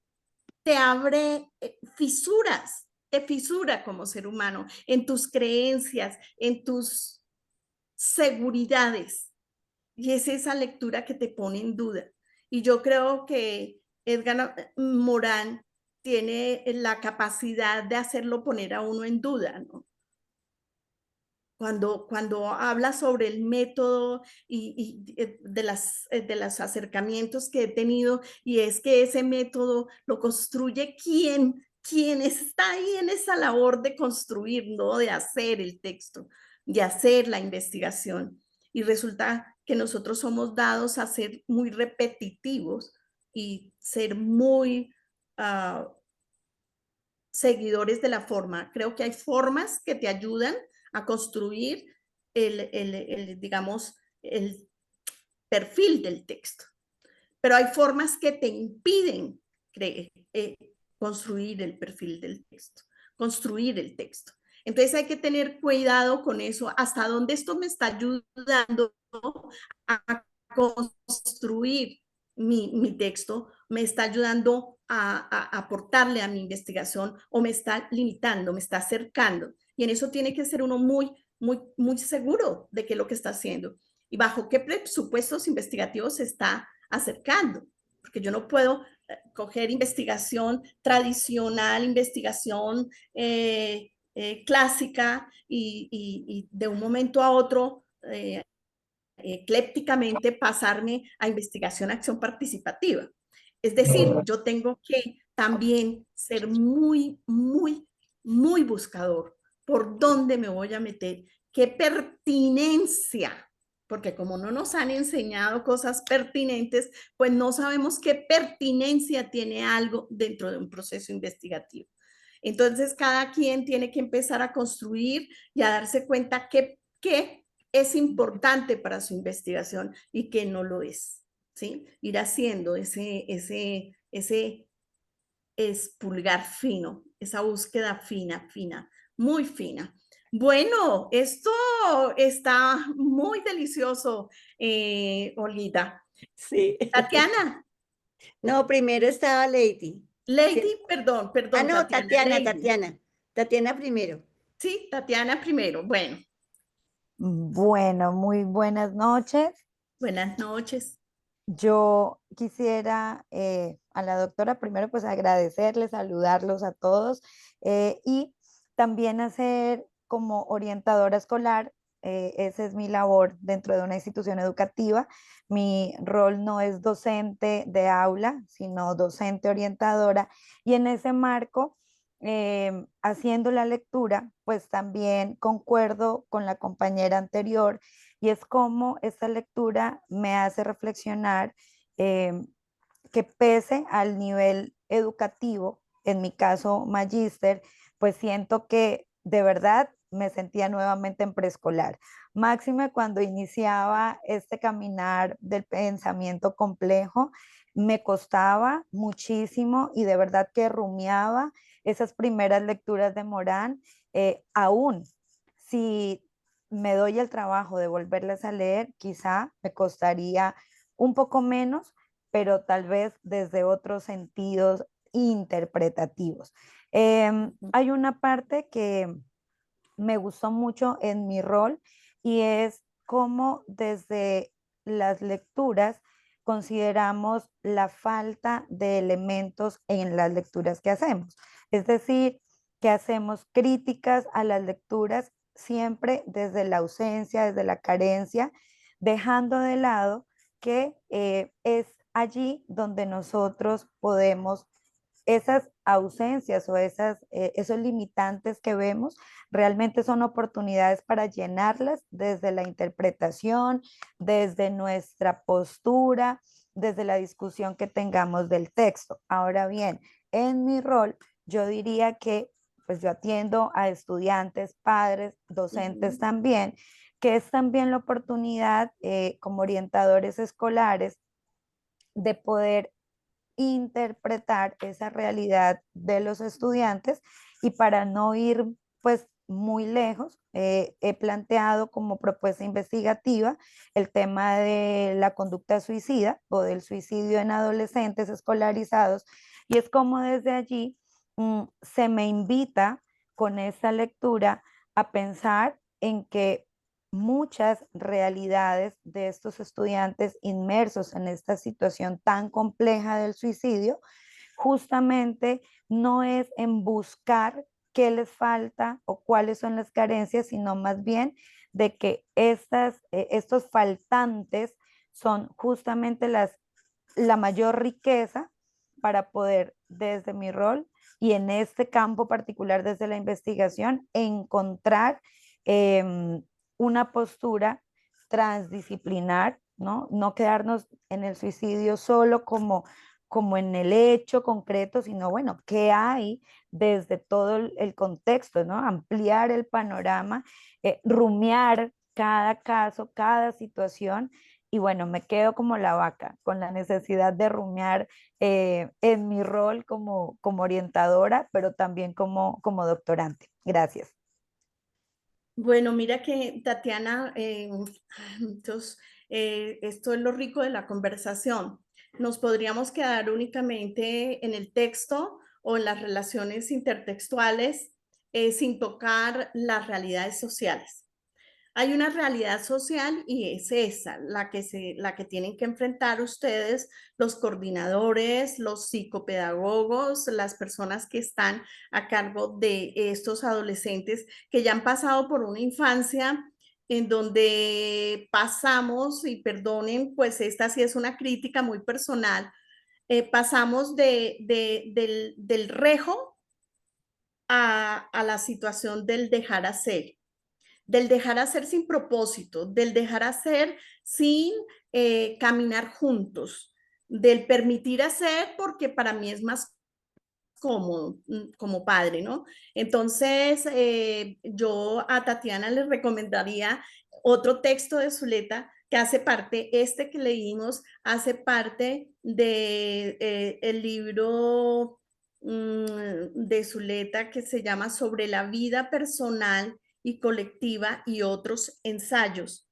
te abre fisuras, te fisura como ser humano en tus creencias, en tus seguridades. Y es esa lectura que te pone en duda. Y yo creo que Edgar Morán tiene la capacidad de hacerlo poner a uno en duda, ¿no? Cuando habla sobre el método y de los acercamientos que he tenido, y es que ese método lo construye quien está ahí en esa labor de construir, ¿no? De hacer el texto, de hacer la investigación. Y resulta que nosotros somos dados a ser muy repetitivos y ser muy seguidores de la forma. Creo que hay formas que te ayudan a construir digamos, el perfil del texto, pero hay formas que te impiden construir el perfil del texto, construir el texto. Entonces hay que tener cuidado con eso, hasta dónde esto me está ayudando a construir mi texto, me está ayudando a aportarle a mi investigación o me está limitando, me está acercando. Y en eso tiene que ser uno muy seguro de qué es lo que está haciendo y bajo qué presupuestos investigativos se está acercando. Porque yo no puedo coger investigación tradicional, investigación clásica y de un momento a otro eclépticamente pasarme a investigación acción participativa. Es decir, yo tengo que también ser muy buscador por dónde me voy a meter, qué pertinencia, porque como no nos han enseñado cosas pertinentes, pues no sabemos qué pertinencia tiene algo dentro de un proceso investigativo. Entonces, cada quien tiene que empezar a construir y a darse cuenta qué es importante para su investigación y qué no lo es, ¿sí? Ir haciendo ese espulgar fino, esa búsqueda fina, muy fina. Bueno, esto está muy delicioso, Olguita. Sí. Tatiana, No, primero estaba Lady. ¿Cierto? Lady, perdón, Ah, perdón, no, Tatiana, Tatiana, Lady. Tatiana. Tatiana primero. Sí, Tatiana primero. Bueno, Bueno, muy buenas noches. buenas noches. Yo quisiera a la doctora primero pues agradecerles, saludarlos a todos y también hacer como orientadora escolar, esa es mi labor dentro de una institución educativa. Mi rol no es docente de aula, sino docente orientadora. Y en ese marco, haciendo la lectura, pues también concuerdo con la compañera anterior, y es como esta lectura me hace reflexionar, que pese al nivel educativo, en mi caso magíster, pues siento que de verdad me sentía nuevamente en preescolar. Máxime cuando iniciaba este caminar del pensamiento complejo, me costaba muchísimo y de verdad que rumiaba esas primeras lecturas de Morán. Aún si me doy el trabajo de volverlas a leer, quizá me costaría un poco menos, pero tal vez desde otros sentidos interpretativos. Hay una parte que me gustó mucho en mi rol, y es cómo desde las lecturas consideramos la falta de elementos en las lecturas que hacemos. Es decir, que hacemos críticas a las lecturas siempre desde la ausencia, desde la carencia, dejando de lado que es allí donde nosotros podemos, esas ausencias o esos limitantes que vemos, realmente son oportunidades para llenarlas desde la interpretación, desde nuestra postura, desde la discusión que tengamos del texto. Ahora bien, en mi rol, yo diría que pues yo atiendo a estudiantes, padres, docentes también, que es también la oportunidad, como orientadores escolares, de poder interpretar esa realidad de los estudiantes. Y para no ir pues muy lejos, he planteado como propuesta investigativa el tema de la conducta suicida o del suicidio en adolescentes escolarizados, y es como desde allí se me invita con esta lectura a pensar en que muchas realidades de estos estudiantes inmersos en esta situación tan compleja del suicidio, justamente no es en buscar qué les falta o cuáles son las carencias, sino más bien de que estos faltantes son justamente la mayor riqueza para poder, desde mi rol y en este campo particular, desde la investigación, encontrar una postura transdisciplinar, ¿no? No quedarnos en el suicidio solo como en el hecho concreto, sino bueno, ¿qué hay desde todo el contexto, ¿no? Ampliar el panorama, rumiar cada caso, cada situación. Y bueno, me quedo como la vaca, con la necesidad de rumiar en mi rol como orientadora, pero también como doctorante. Gracias. Bueno, mira que Tatiana, entonces, esto es lo rico de la conversación. Nos podríamos quedar únicamente en el texto o en las relaciones intertextuales, sin tocar las realidades sociales. Hay una realidad social y es esa, la que tienen que enfrentar ustedes, los coordinadores, los psicopedagogos, las personas que están a cargo de estos adolescentes que ya han pasado por una infancia en donde pasamos, y perdonen, pues esta sí es una crítica muy personal, pasamos del rejo a la situación del dejar hacer sin propósito, del dejar hacer sin caminar juntos, del permitir hacer porque para mí es más cómodo como padre, ¿no? Entonces, yo a Tatiana le recomendaría otro texto de Zuleta que hace parte, este que leímos, hace parte de el libro de Zuleta que se llama Sobre la vida personal y colectiva y otros ensayos.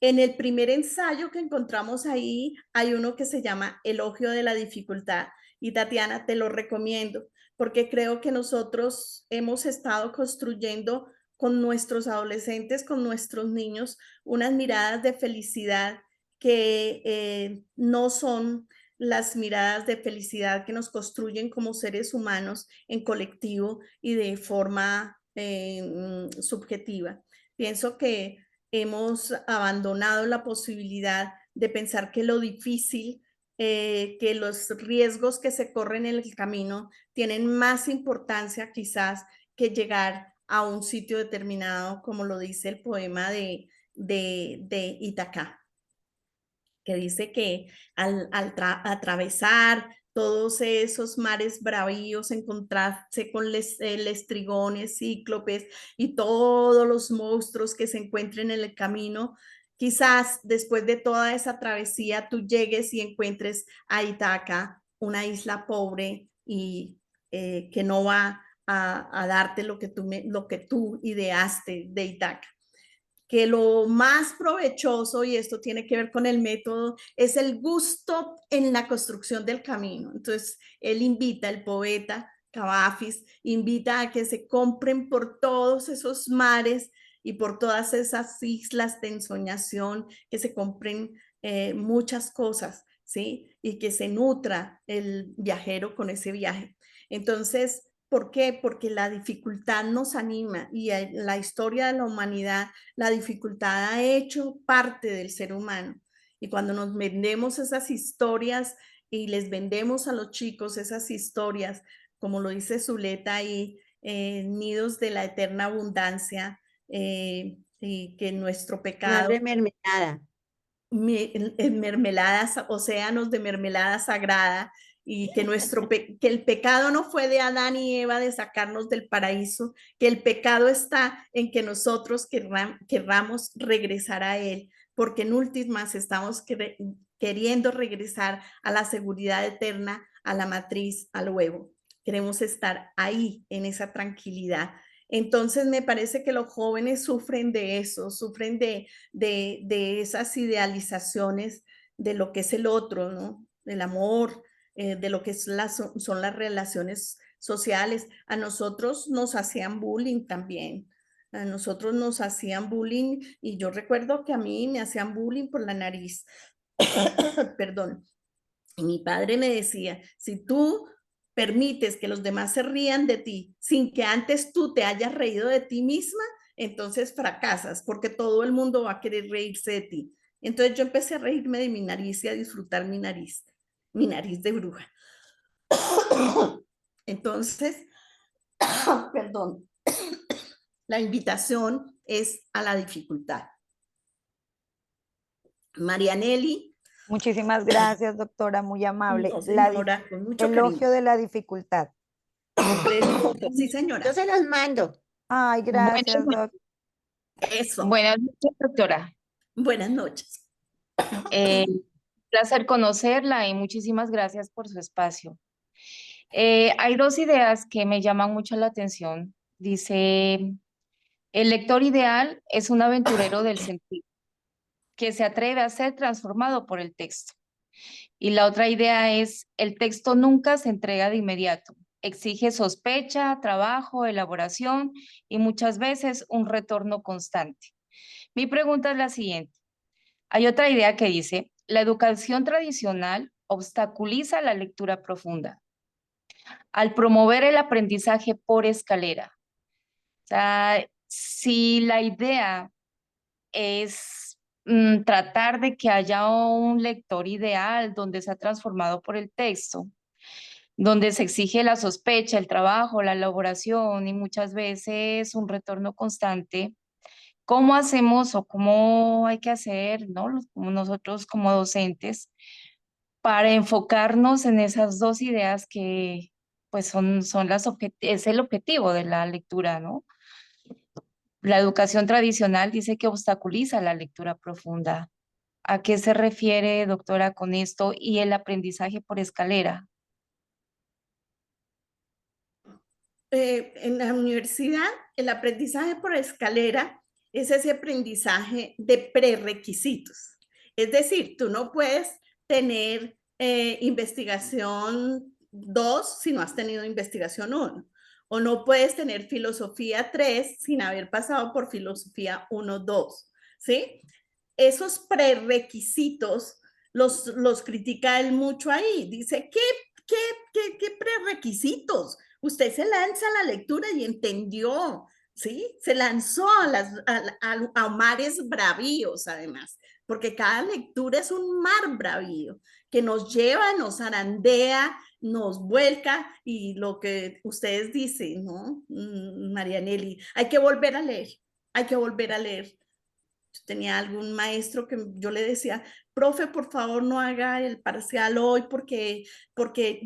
En el primer ensayo que encontramos ahí hay uno que se llama Elogio de la dificultad, y Tatiana, te lo recomiendo porque creo que nosotros hemos estado construyendo con nuestros adolescentes, con nuestros niños, unas miradas de felicidad que no son las miradas de felicidad que nos construyen como seres humanos en colectivo y de forma subjetiva. Pienso que hemos abandonado la posibilidad de pensar que lo difícil, que los riesgos que se corren en el camino tienen más importancia quizás que llegar a un sitio determinado, como lo dice el poema de Ithaca, que dice que al atravesar todos esos mares bravíos, encontrarse con lestrigones, cíclopes y todos los monstruos que se encuentren en el camino, quizás después de toda esa travesía tú llegues y encuentres a Itaca, una isla pobre y que no va a darte lo que tú ideaste de Itaca. Que lo más provechoso, y esto tiene que ver con el método, es el gusto en la construcción del camino. Entonces, él invita, el poeta Cavafis, invita a que se compren por todos esos mares y por todas esas islas de ensoñación, que se compren muchas cosas, ¿sí? Y que se nutra el viajero con ese viaje. Entonces, ¿por qué? Porque la dificultad nos anima y la historia de la humanidad, la dificultad ha hecho parte del ser humano. Y cuando nos vendemos esas historias y les vendemos a los chicos esas historias, como lo dice Zuleta ahí, nidos de la eterna abundancia, y que nuestro pecado... Mar de mermelada. mermeladas, océanos de mermelada sagrada, y que, que el pecado no fue de Adán y Eva de sacarnos del paraíso, que el pecado está en que nosotros querramos regresar a él, porque en últimas estamos queriendo regresar a la seguridad eterna, a la matriz, al huevo. Queremos estar ahí, en esa tranquilidad. Entonces me parece que los jóvenes sufren de eso, sufren de esas idealizaciones de lo que es el otro, ¿no? Del amor, de lo que son las relaciones sociales. A nosotros nos hacían bullying también. A nosotros nos hacían bullying y yo recuerdo que a mí me hacían bullying por la nariz. Perdón. Y mi padre me decía, si tú permites que los demás se rían de ti sin que antes tú te hayas reído de ti misma, entonces fracasas porque todo el mundo va a querer reírse de ti. Entonces yo empecé a reírme de mi nariz y a disfrutar mi nariz de bruja. Entonces, perdón, la invitación es a la dificultad. Marianelli. Muchísimas gracias, doctora, muy amable. No, señora, con mucho elogio cariño. de la dificultad. Sí, señora. Yo se los mando. Ay, gracias, doctora. Eso. Buenas noches, doctora. Buenas noches. Placer conocerla y muchísimas gracias por su espacio. Hay dos ideas que me llaman mucho la atención. Dice, el lector ideal es un aventurero del sentido, que se atreve a ser transformado por el texto. Y la otra idea es, el texto nunca se entrega de inmediato. Exige sospecha, trabajo, elaboración y muchas veces un retorno constante. Mi pregunta es la siguiente. Hay otra idea que dice, la educación tradicional obstaculiza la lectura profunda al promover el aprendizaje por escalera. O sea, si la idea es tratar de que haya un lector ideal donde se ha transformado por el texto, donde se exige la sospecha, el trabajo, la elaboración y muchas veces un retorno constante, ¿cómo hacemos o cómo hay que hacer, ¿no? Como nosotros como docentes, para enfocarnos en esas dos ideas que pues es el objetivo de la lectura, ¿no? La educación tradicional dice que obstaculiza la lectura profunda. ¿A qué se refiere, doctora, con esto? Y el aprendizaje por escalera. En la universidad, el aprendizaje por escalera es ese aprendizaje de prerequisitos. Es decir, tú no puedes tener investigación 2 si no has tenido investigación 1. O no puedes tener filosofía 3 sin haber pasado por filosofía 1, 2. ¿Sí? Esos prerequisitos los critica él mucho ahí. Dice, ¿qué prerequisitos? Usted se lanza a la lectura y entendió ¿sí? Se lanzó a mares bravíos, además, porque cada lectura es un mar bravío que nos lleva, nos zarandea, nos vuelca, y lo que ustedes dicen, ¿no? Marianelli, hay que volver a leer, hay que volver a leer. Yo tenía algún maestro que yo le decía, profe, por favor no haga el parcial hoy porque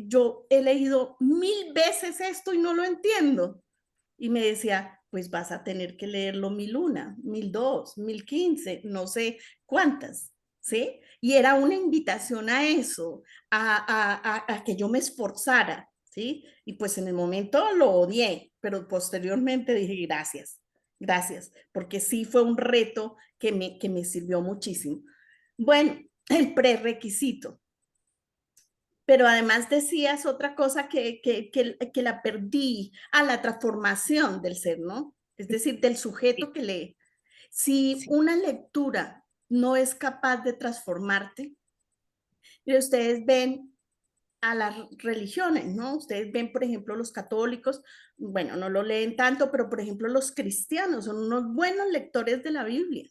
yo he leído 1000 veces esto y no lo entiendo. Y me decía, pues vas a tener que leerlo 1001, 1002, 1015, no sé cuántas, ¿sí? Y era una invitación a eso, a que yo me esforzara, ¿sí? Y pues en el momento lo odié, pero posteriormente dije, gracias, gracias, porque sí fue un reto que me sirvió muchísimo. Bueno, el prerequisito. Pero además decías otra cosa que la perdí, a la transformación del ser, ¿no? Es decir, del sujeto que lee. Si una lectura no es capaz de transformarte, y ustedes ven a las religiones, ¿no? Ustedes ven, por ejemplo, los católicos, bueno, no lo leen tanto, pero por ejemplo los cristianos son unos buenos lectores de la Biblia.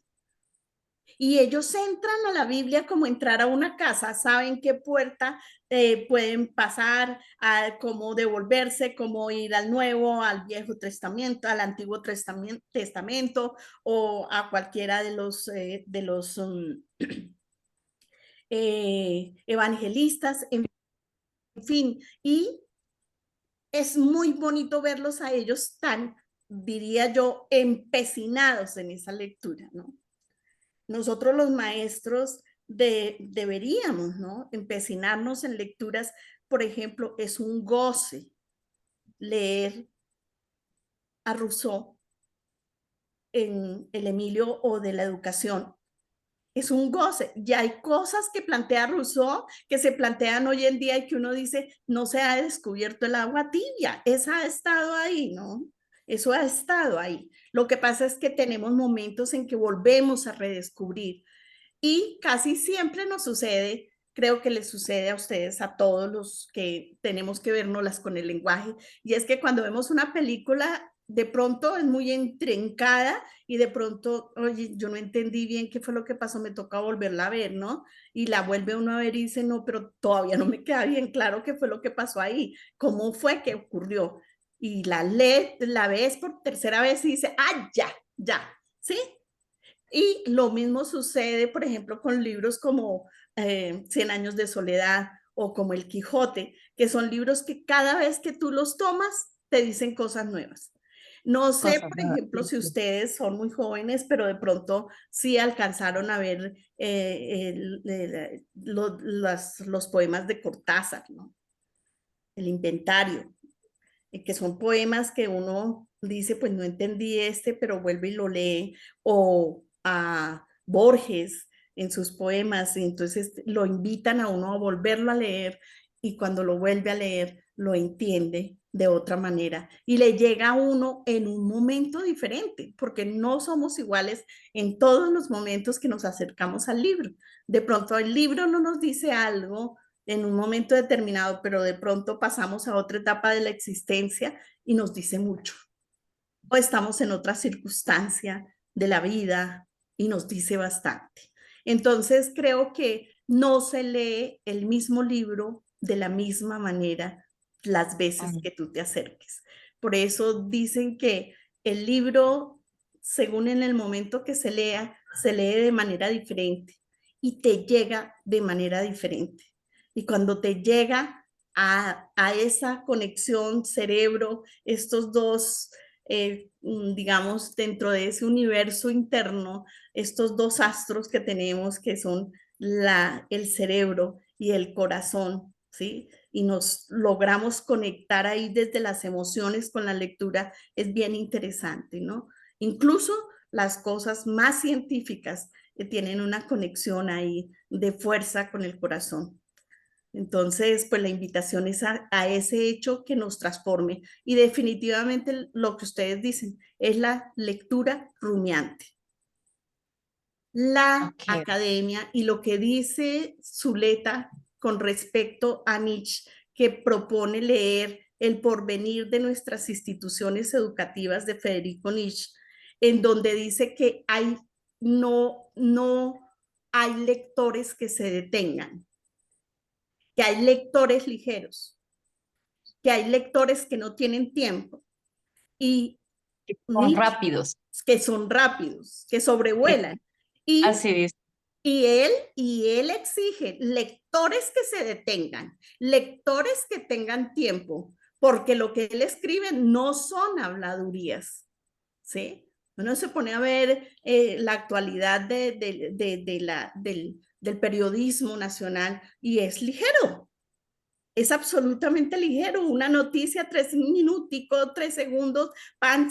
Y ellos entran a la Biblia como entrar a una casa, saben qué puerta pueden pasar, cómo devolverse, cómo ir al Nuevo, al Viejo Testamento, al Antiguo Testamento o a cualquiera de los evangelistas, en fin. Y es muy bonito verlos a ellos tan, diría yo, empecinados en esa lectura, ¿no? Nosotros los maestros deberíamos, ¿no? Empecinarnos en lecturas. Por ejemplo, es un goce leer a Rousseau en el Emilio o de la Educación. Es un goce. Ya hay cosas que plantea Rousseau que se plantean hoy en día y que uno dice, no se ha descubierto el agua tibia. Esa ha estado ahí, ¿no? Eso ha estado ahí. Lo que pasa es que tenemos momentos en que volvemos a redescubrir. Y casi siempre nos sucede, creo que les sucede a ustedes, a todos los que tenemos que vernoslas con el lenguaje, y es que cuando vemos una película, de pronto es muy intrincada y de pronto, oye, yo no entendí bien qué fue lo que pasó, me toca volverla a ver, ¿no? Y la vuelve uno a ver y dice, no, pero todavía no me queda bien claro qué fue lo que pasó ahí, cómo fue que ocurrió. Y la ves por tercera vez y dice, ah, ya, ¿sí? Y lo mismo sucede, por ejemplo, con libros como 100 años de soledad o como El Quijote, que son libros que cada vez que tú los tomas te dicen cosas nuevas. No sé, por ejemplo, si ustedes son muy jóvenes, pero de pronto sí alcanzaron a ver los poemas de Cortázar, ¿no? El Inventario, que son poemas que uno dice, pues no entendí pero vuelve y lo lee, o a Borges en sus poemas, y entonces lo invitan a uno a volverlo a leer, y cuando lo vuelve a leer, lo entiende de otra manera y le llega a uno en un momento diferente, porque no somos iguales en todos los momentos que nos acercamos al libro. De pronto el libro no nos dice algo en un momento determinado, pero de pronto pasamos a otra etapa de la existencia y nos dice mucho. O estamos en otra circunstancia de la vida y nos dice bastante. Entonces creo que no se lee el mismo libro de la misma manera las veces que tú te acerques. Por eso dicen que el libro, según en el momento que se lea, se lee de manera diferente y te llega de manera diferente. Y cuando te llega a esa conexión cerebro, estos dos, digamos, dentro de ese universo interno, estos dos astros que tenemos, que son el cerebro y el corazón, ¿sí? Y nos logramos conectar ahí desde las emociones con la lectura, es bien interesante, ¿no? Incluso las cosas más científicas tienen una conexión ahí de fuerza con el corazón. Entonces, pues la invitación es a ese hecho que nos transforme. Y definitivamente lo que ustedes dicen es la lectura rumiante. La academia y lo que dice Zuleta con respecto a Nietzsche, que propone leer El porvenir de nuestras instituciones educativas de Federico Nietzsche, en donde dice que no hay lectores que se detengan, que hay lectores ligeros, que hay lectores que no tienen tiempo y Son Nietzsche, rápidos. que son rápidos, que sobrevuelan. Así dice. Y él exige lectores que se detengan, lectores que tengan tiempo, porque lo que él escribe no son habladurías, ¿sí? Uno se pone a ver la actualidad del periodismo nacional y es ligero, es absolutamente ligero. Una noticia, 3 minuticos, 3 segundos,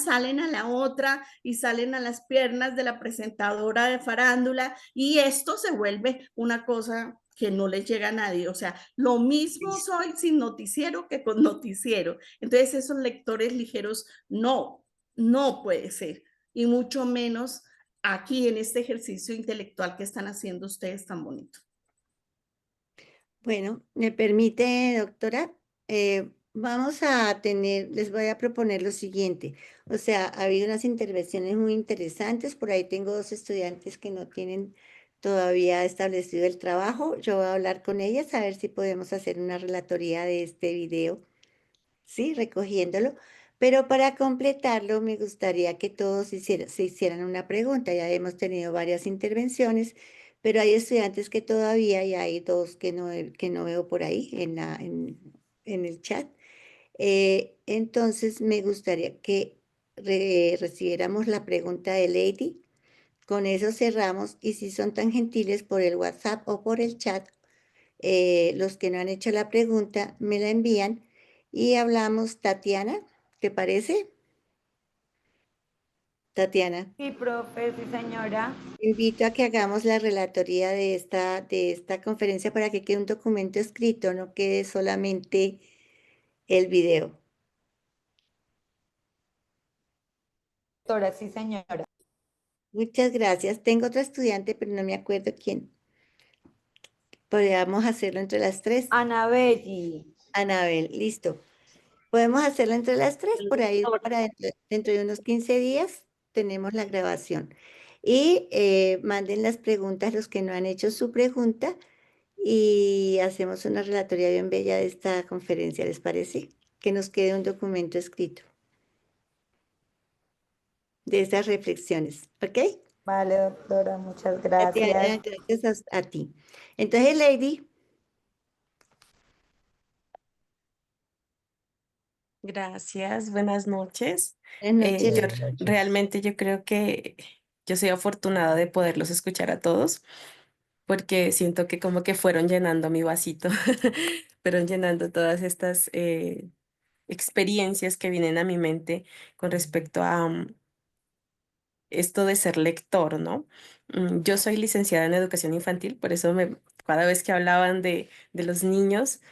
salen a la otra y salen a las piernas de la presentadora de farándula y esto se vuelve una cosa que no les llega a nadie. O sea, lo mismo soy sin noticiero que con noticiero. Entonces, esos lectores ligeros no puede ser. Y mucho menos aquí en este ejercicio intelectual que están haciendo ustedes tan bonito. Bueno, me permite, doctora, vamos a tener, les voy a proponer lo siguiente. O sea, ha habido unas intervenciones muy interesantes. Por ahí tengo 2 estudiantes que no tienen todavía establecido el trabajo. Yo voy a hablar con ellas a ver si podemos hacer una relatoría de este video, sí, recogiéndolo. Pero para completarlo, me gustaría que todos se hicieran una pregunta. Ya hemos tenido varias intervenciones, pero hay estudiantes que todavía, y hay 2 que no veo por ahí en el chat. Entonces, me gustaría que recibiéramos la pregunta de Lady. Con eso cerramos, y si son tan gentiles por el WhatsApp o por el chat, los que no han hecho la pregunta me la envían y hablamos. Tatiana, ¿te parece? Tatiana, Sí, profe, sí, señora. invito a que hagamos la relatoría de esta conferencia para que quede un documento escrito, no quede solamente el video. Doctora, sí, señora. Muchas gracias. Tengo otra estudiante, pero no me acuerdo quién. Podríamos hacerlo entre las 3. Anabelli. Anabel, listo. Podemos hacerlo entre las 3, por ahí, para dentro de unos 15 días tenemos la grabación. Y manden las preguntas los que no han hecho su pregunta y hacemos una relatoría bien bella de esta conferencia, ¿les parece? Que nos quede un documento escrito de esas reflexiones, ¿ok? Vale, doctora, muchas Tatiana, gracias. gracias a ti. Entonces, Lady, Gracias, buenas noches. buenas noches. Yo Buenas noches. realmente yo creo que yo soy afortunada de poderlos escuchar a todos porque siento que como que fueron llenando mi vasito, fueron llenando todas estas experiencias que vienen a mi mente con respecto a esto de ser lector, ¿no? Yo soy licenciada en educación infantil, por eso cada vez que hablaban de los niños,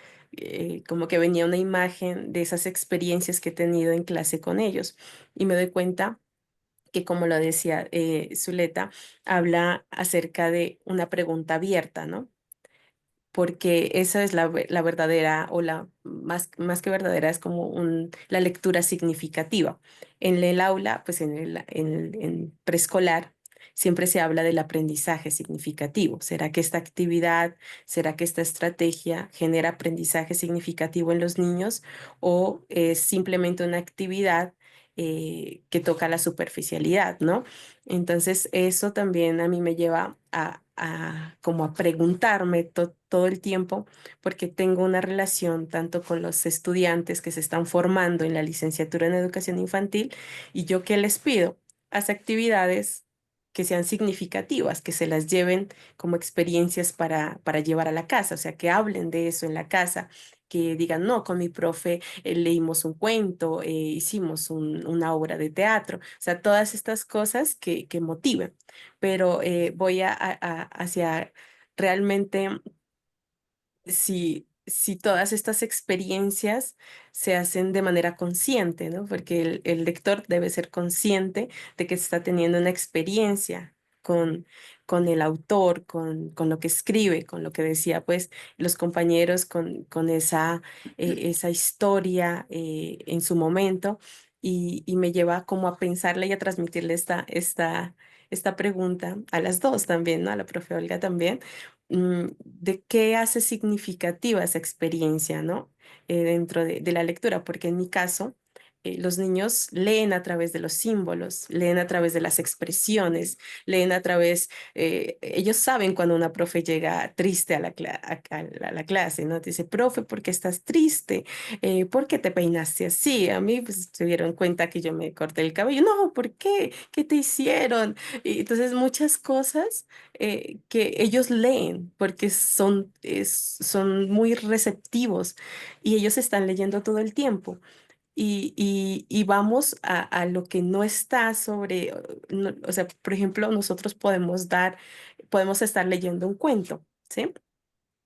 como que venía una imagen de esas experiencias que he tenido en clase con ellos y me doy cuenta que, como lo decía Zuleta, habla acerca de una pregunta abierta, ¿no? Porque esa es la verdadera, o la más que verdadera, es como la lectura significativa. En el aula, pues en preescolar, siempre se habla del aprendizaje significativo. ¿Será que esta actividad, será que esta estrategia genera aprendizaje significativo en los niños o es simplemente una actividad que toca la superficialidad, ¿no? Entonces, eso también a mí me lleva a como a preguntarme todo el tiempo, porque tengo una relación tanto con los estudiantes que se están formando en la licenciatura en educación infantil y yo qué les pido, haz actividades que sean significativas, que se las lleven como experiencias para llevar a la casa, o sea, que hablen de eso en la casa, que digan, no, con mi profe leímos un cuento, hicimos una obra de teatro, o sea, todas estas cosas que motiven, pero voy hacia realmente si todas estas experiencias se hacen de manera consciente, ¿no? Porque el lector debe ser consciente de que está teniendo una experiencia con el autor, con lo que escribe, con lo que decía pues los compañeros, con esa historia en su momento y me lleva como a pensarle y a transmitirle esta pregunta a las dos también, ¿no? A la profe Olga también, de qué hace significativa esa experiencia, ¿no? Dentro de la lectura, porque en mi caso, los niños leen a través de los símbolos, leen a través de las expresiones, leen a través, ellos saben cuando una profe llega triste a la clase, ¿no? Te dice, profe, ¿por qué estás triste? ¿Por qué te peinaste así? A mí, pues, se dieron cuenta que yo me corté el cabello. No, ¿por qué? ¿Qué te hicieron? Y entonces, muchas cosas que ellos leen porque son muy receptivos y ellos están leyendo todo el tiempo y vamos a lo que no está sobre, o sea, por ejemplo, nosotros podemos estar leyendo un cuento, ¿sí?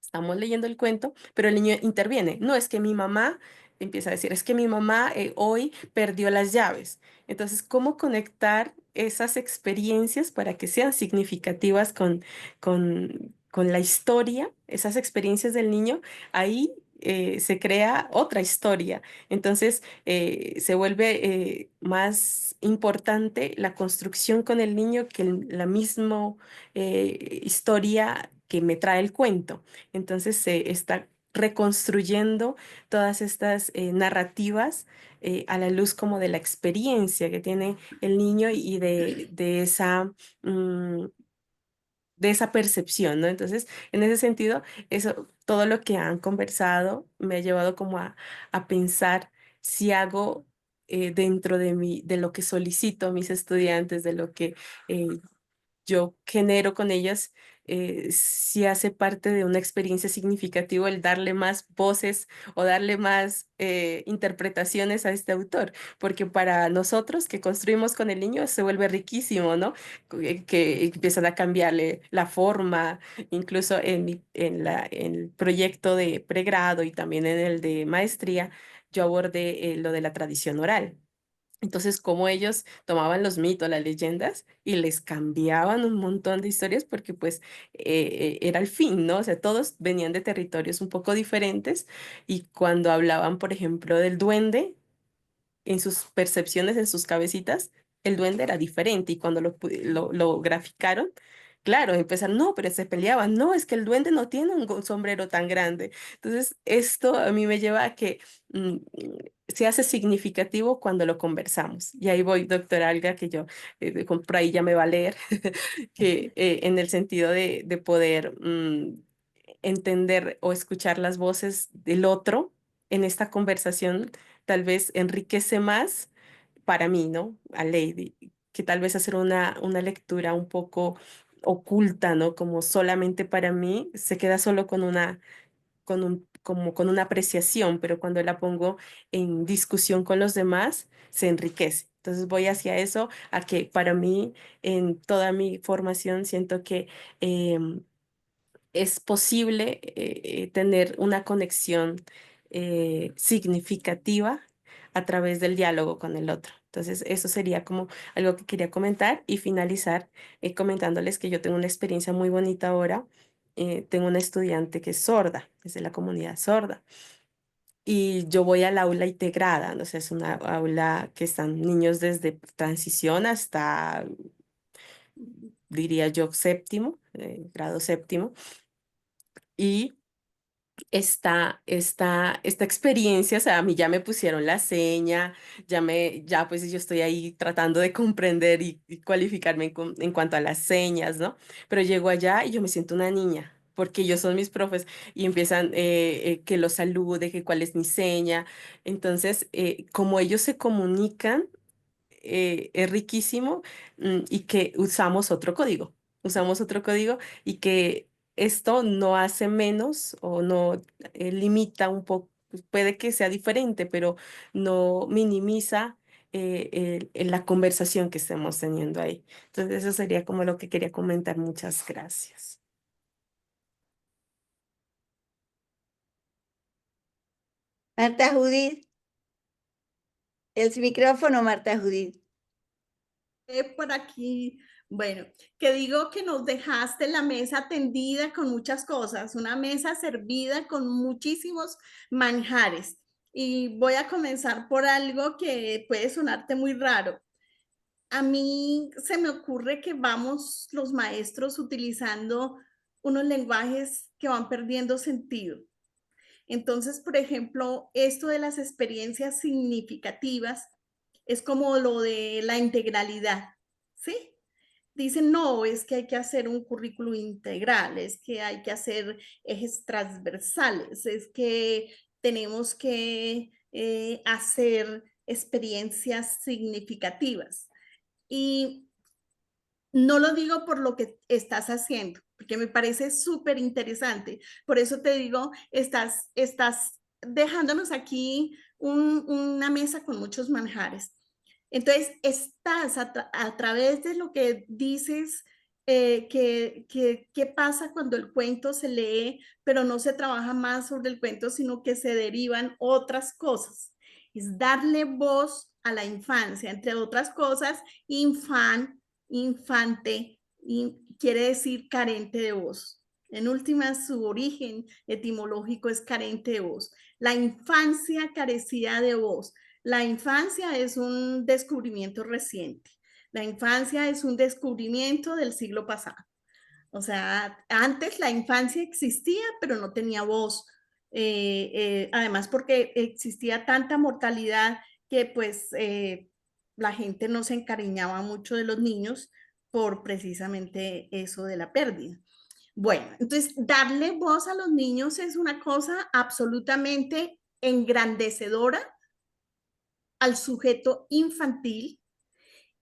Estamos leyendo el cuento, pero el niño interviene. No, es que mi mamá, empieza a decir, es que mi mamá hoy perdió las llaves. Entonces, ¿cómo conectar esas experiencias para que sean significativas con la historia, esas experiencias del niño? Ahí se crea otra historia. Entonces, se vuelve más importante la construcción con el niño que la misma historia que me trae el cuento. Entonces se está reconstruyendo todas estas narrativas a la luz como de la experiencia que tiene el niño y mm, de esa percepción, ¿no? Entonces, en ese sentido, eso, todo lo que han conversado me ha llevado como a pensar si hago dentro de lo que solicito a mis estudiantes, de lo que eh, yo genero con ellas, si hace parte de una experiencia significativa el darle más voces o darle más interpretaciones a este autor, porque para nosotros que construimos con el niño se vuelve riquísimo, ¿no? Que empiezan a cambiarle la forma, incluso en el proyecto de pregrado y también en el de maestría, yo abordé lo de la tradición oral. Entonces, como ellos tomaban los mitos, las leyendas y les cambiaban un montón de historias porque pues era el fin, ¿no? O sea, todos venían de territorios un poco diferentes y cuando hablaban, por ejemplo, del duende, en sus percepciones, en sus cabecitas, el duende era diferente y cuando lo graficaron, claro, empezaron, no, pero se peleaban, no, es que el duende no tiene un sombrero tan grande. Entonces, esto a mí me lleva a que se hace significativo cuando lo conversamos. Y ahí voy, doctora Alga, que yo por ahí ya me va a leer, que en el sentido de poder entender o escuchar las voces del otro en esta conversación tal vez enriquece más para mí, ¿no? A Lady, que tal vez hacer una lectura un poco oculta, ¿no? Como solamente para mí, se queda solo como con una apreciación, pero cuando la pongo en discusión con los demás, se enriquece. Entonces voy hacia eso, a que para mí, en toda mi formación, siento que es posible tener una conexión significativa a través del diálogo con el otro. Entonces, eso sería como algo que quería comentar y finalizar comentándoles que yo tengo una experiencia muy bonita ahora. Tengo una estudiante que es sorda, es de la comunidad sorda. Y yo voy al aula integrada, ¿no? O sea, es una aula que están niños desde transición hasta, diría yo, séptimo, grado séptimo. Y esta experiencia, o sea, a mí ya me pusieron la seña, ya pues yo estoy ahí tratando de comprender y cualificarme en cuanto a las señas, ¿no? Pero llego allá y yo me siento una niña, porque ellos son mis profes y empiezan que los salude, que cuál es mi seña. Entonces, como ellos se comunican, es riquísimo y que usamos otro código y que esto no hace menos o no limita un poco, puede que sea diferente, pero no minimiza la conversación que estemos teniendo ahí. Entonces, eso sería como lo que quería comentar. Muchas gracias. Marta Judith, el micrófono, Marta Judith. Por aquí Bueno, que digo que nos dejaste la mesa tendida con muchas cosas, una mesa servida con muchísimos manjares. Y voy a comenzar por algo que puede sonarte muy raro. A mí se me ocurre que vamos los maestros utilizando unos lenguajes que van perdiendo sentido. Entonces, por ejemplo, esto de las experiencias significativas es como lo de la integralidad, ¿sí? Dicen, no, es que hay que hacer un currículo integral, es que hay que hacer ejes transversales, es que tenemos que hacer experiencias significativas. Y no lo digo por lo que estás haciendo, porque me parece súper interesante. Por eso te digo, estás dejándonos aquí una mesa con muchos manjares. Entonces, estás a través de lo que dices, qué pasa cuando el cuento se lee, pero no se trabaja más sobre el cuento, sino que se derivan otras cosas. Es darle voz a la infancia, entre otras cosas, infante, quiere decir carente de voz. En última, su origen etimológico es carente de voz. La infancia carecía de voz. La infancia es un descubrimiento reciente. La infancia es un descubrimiento del siglo pasado. O sea, antes la infancia existía, pero no tenía voz. Además, porque existía tanta mortalidad que pues la gente no se encariñaba mucho de los niños por precisamente eso de la pérdida. Bueno, entonces darle voz a los niños es una cosa absolutamente engrandecedora al sujeto infantil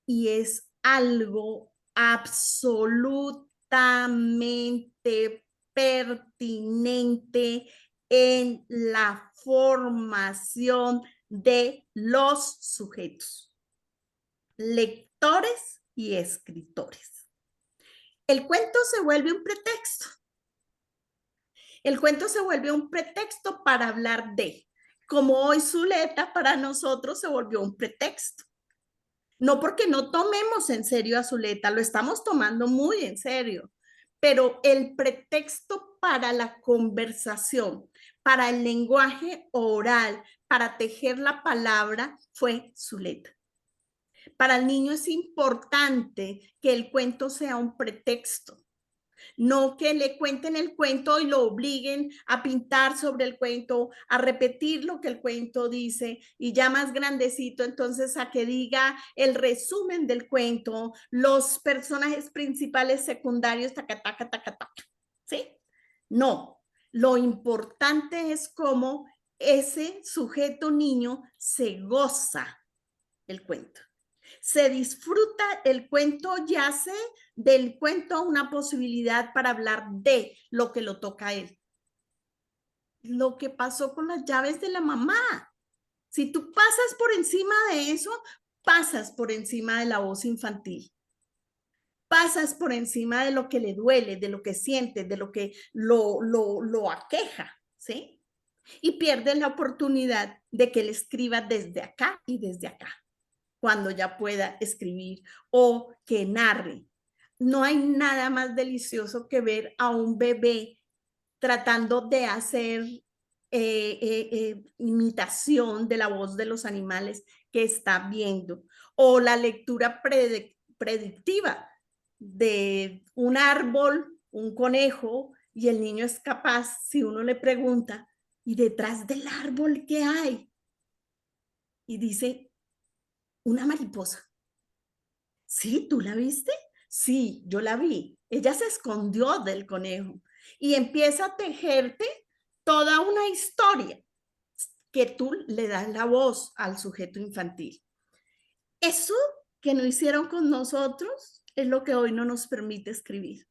y es algo absolutamente pertinente en la formación de los sujetos, lectores y escritores. El cuento se vuelve un pretexto. El cuento se vuelve un pretexto para hablar de, como hoy Zuleta para nosotros se volvió un pretexto. No porque no tomemos en serio a Zuleta, lo estamos tomando muy en serio, pero el pretexto para la conversación, para el lenguaje oral, para tejer la palabra fue Zuleta. Para el niño es importante que el cuento sea un pretexto. No que le cuenten el cuento y lo obliguen a pintar sobre el cuento, a repetir lo que el cuento dice y ya más grandecito entonces a que diga el resumen del cuento, los personajes principales secundarios, taca, taca, taca, taca. ¿Sí? No, lo importante es cómo ese sujeto niño se goza el cuento. Se disfruta el cuento, yace del cuento una posibilidad para hablar de lo que lo toca a él. Lo que pasó con las llaves de la mamá. Si tú pasas por encima de eso, pasas por encima de la voz infantil. Pasas por encima de lo que le duele, de lo que siente, de lo que lo aqueja, ¿sí? Y pierdes la oportunidad de que él escriba desde acá y desde acá, cuando ya pueda escribir o que narre. No hay nada más delicioso que ver a un bebé tratando de hacer imitación de la voz de los animales que está viendo, o la lectura predictiva de un árbol, un conejo, y el niño es capaz, si uno le pregunta, ¿y detrás del árbol qué hay? Y dice, una mariposa. ¿Sí? ¿Tú la viste? Sí, yo la vi. Ella se escondió del conejo y empieza a tejerte toda una historia que tú le das la voz al sujeto infantil. Eso que no hicieron con nosotros es lo que hoy no nos permite escribir.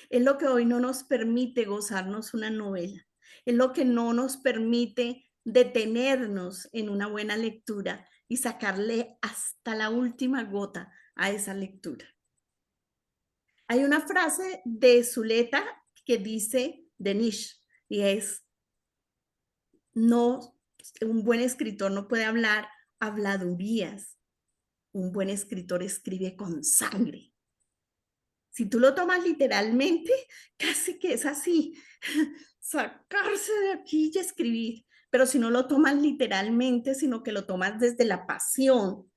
Es lo que hoy no nos permite gozarnos una novela. Es lo que no nos permite detenernos en una buena lectura y sacarle hasta la última gota a esa lectura. Hay una frase de Zuleta que dice de Nietzsche y es, no, un buen escritor no puede hablar habladurías, un buen escritor escribe con sangre. Si tú lo tomas literalmente, casi que es así, sacarse de aquí y escribir. Pero si no lo tomas literalmente, sino que lo tomas desde la pasión,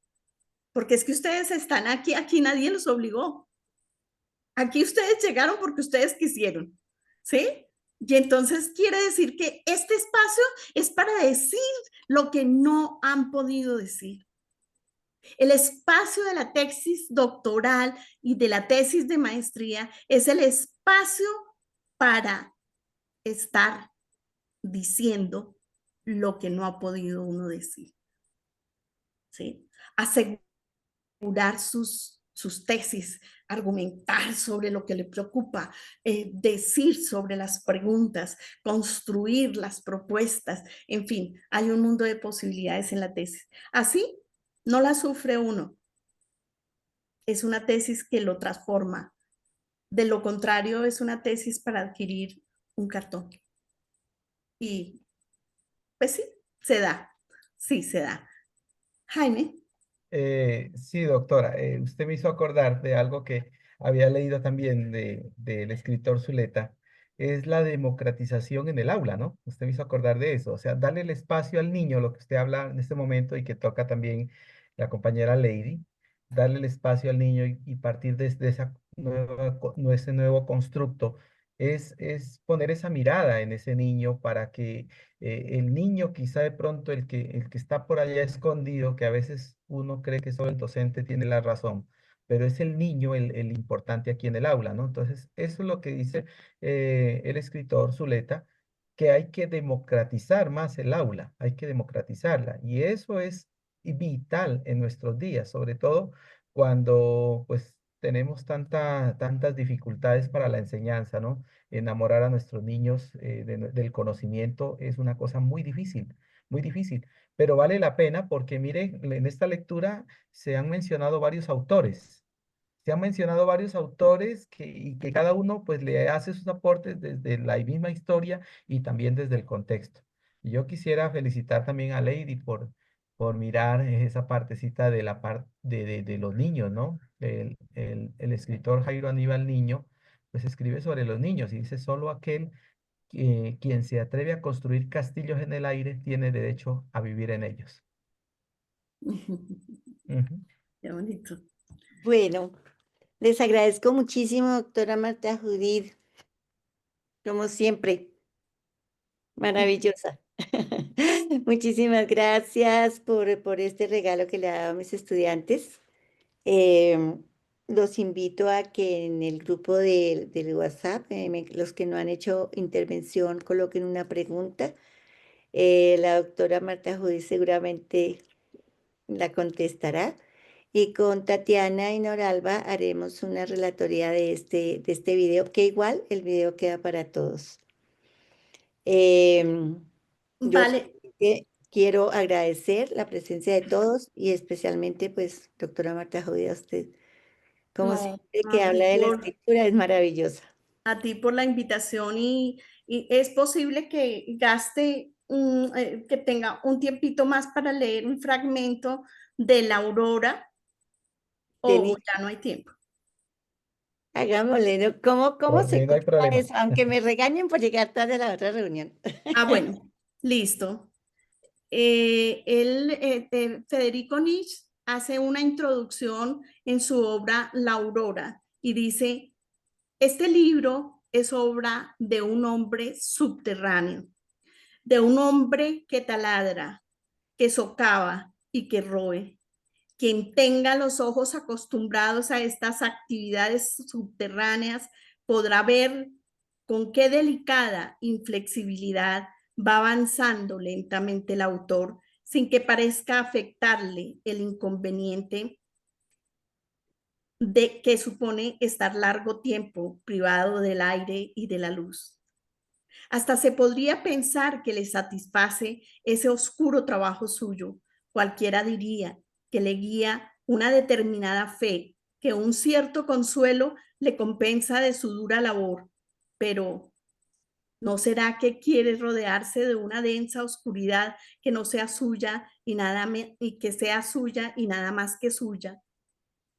porque es que ustedes están aquí, aquí nadie los obligó. Aquí ustedes llegaron porque ustedes quisieron, ¿sí? Y entonces quiere decir que este espacio es para decir lo que no han podido decir. El espacio de la tesis doctoral y de la tesis de maestría es el espacio para estar diciendo lo que no ha podido uno decir, ¿sí? Asegurar sus tesis, argumentar sobre lo que le preocupa, decir sobre las preguntas, construir las propuestas, en fin, hay un mundo de posibilidades en la tesis. Así no la sufre uno, es una tesis que lo transforma. De lo contrario, es una tesis para adquirir un cartón. Y pues sí, se da, sí se da. Jaime. Sí, doctora, usted me hizo acordar de algo que había leído también del escritor Zuleta, es la democratización en el aula, ¿no? Usted me hizo acordar de eso, o sea, darle el espacio al niño, lo que usted habla en este momento y que toca también la compañera Lady, darle el espacio al niño y partir desde esa ese nuevo constructo, es poner esa mirada en ese niño para que el niño, quizá de pronto el que está por allá escondido, que a veces uno cree que solo el docente tiene la razón, pero es el niño el importante aquí en el aula, ¿no? Entonces, eso es lo que dice el escritor Zuleta, que hay que democratizar más el aula, hay que democratizarla, y eso es vital en nuestros días, sobre todo cuando pues tenemos tantas dificultades para la enseñanza, ¿no? Enamorar a nuestros niños del conocimiento es una cosa muy difícil, pero vale la pena porque mire, en esta lectura se han mencionado varios autores. Se han mencionado varios autores y que cada uno pues le hace sus aportes desde la misma historia y también desde el contexto. Y yo quisiera felicitar también a Lady por mirar esa partecita de la parte de los niños, ¿no? El escritor Jairo Aníbal Niño pues escribe sobre los niños y dice, solo aquel quien se atreve a construir castillos en el aire tiene derecho a vivir en ellos. Ujú. Qué bonito. Bueno, les agradezco muchísimo, doctora Marta Judith, como siempre, maravillosa. Muchísimas gracias por este regalo que le ha dado a mis estudiantes. Em, los invito a que en el grupo del WhatsApp, los que no han hecho intervención, coloquen una pregunta. La doctora Marta Judith seguramente la contestará. Y con Tatiana y Noralba haremos una relatoría de este video, que igual el video queda para todos. Yo Vale, solamente quiero agradecer la presencia de todos y especialmente, pues, doctora Marta Judith, a usted, como no, siempre que habla de la escritura, es maravillosa. a ti por la invitación y es posible que gaste, que tenga un tiempito más para leer un fragmento de La Aurora o Denis, ya no hay tiempo. hagámosle, ¿no? ¿Cómo Por se mí no hay corta problema. eso? Aunque me regañen por llegar tarde a la otra reunión. Ah, bueno, listo. Federico Nietzsche hace una introducción en su obra La Aurora y dice, este libro es obra de un hombre subterráneo, de un hombre que taladra, que socava y que roe. Quien tenga los ojos acostumbrados a estas actividades subterráneas podrá ver con qué delicada inflexibilidad va avanzando lentamente el autor sin que parezca afectarle el inconveniente de que supone estar largo tiempo privado del aire y de la luz. Hasta se podría pensar que le satisface ese oscuro trabajo suyo. Cualquiera diría que le guía una determinada fe, que un cierto consuelo le compensa de su dura labor. Pero ¿no será que quiere rodearse de una densa oscuridad que no sea suya y que sea suya y nada más que suya?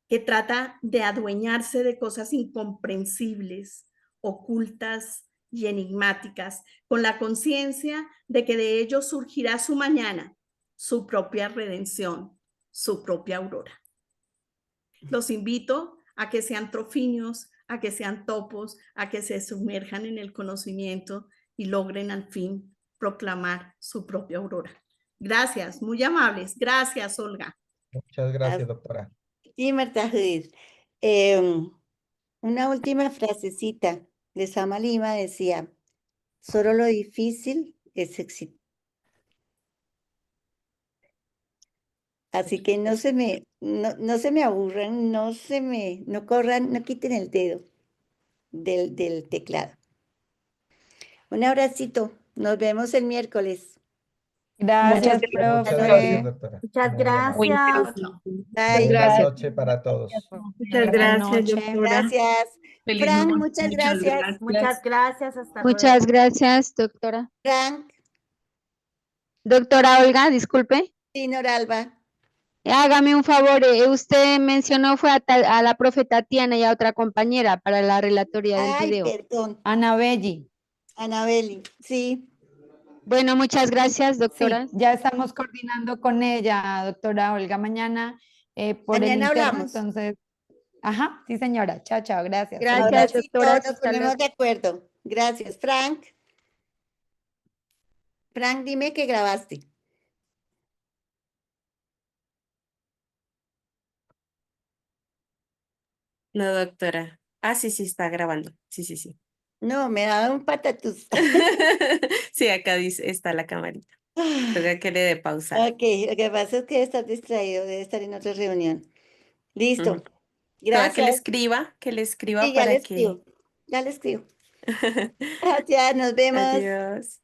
que trata de adueñarse de cosas incomprensibles, ocultas y enigmáticas, con la conciencia de que de ello surgirá su mañana, su propia redención, su propia aurora. Los invito a que sean trofinios, a que sean topos, a que se sumerjan en el conocimiento y logren al fin proclamar su propia aurora. Gracias, muy amables. Gracias, Olga. Muchas gracias, doctora. Sí, Marta Judith. Una última frasecita de Sama Lima decía, solo lo difícil es éxito. Así que no se me aburran, no corran, no quiten el dedo del teclado. Un abracito, nos vemos el miércoles. Gracias, Muchas Muchas gracias, profe. doctora. Muchas Muy amable. Muy gracias. interesante. Bye. Buena Gracias. noche para todos. Muchas Buenas gracias, noches. doctora. Gracias. Feliz Frank, noche. muchas gracias. Muchas gracias. Hasta Muchas luego. gracias, doctora. Frank, Doctora Olga, disculpe. sí, Noralba. Hágame un favor, usted mencionó fue a la profe Tatiana y a otra compañera para la relatoría del Ay, video. perdón, Anabelli. Anabeli, sí. Bueno, muchas gracias, Sí, doctora. ya estamos coordinando con ella, doctora Olga, mañana por el Mañana interno, hablamos. entonces, ajá, sí señora, chao, chao, gracias. Gracias, Abracito, doctoras. nos Hasta ponemos luego. de acuerdo. Gracias, Frank. Frank, dime que grabaste. No, doctora. Ah, sí, sí, está grabando. Sí, sí, sí. No, me da un patatús. Sí, acá dice, está la camarita. Toca que le dé pausa. Ok, lo que pasa es que debe estar distraído, debe estar en otra reunión. Listo, Ujú. Toca gracias. que le escriba Sí, ya le para que... escribo, ya le escribo. Gracias, nos vemos. Adiós.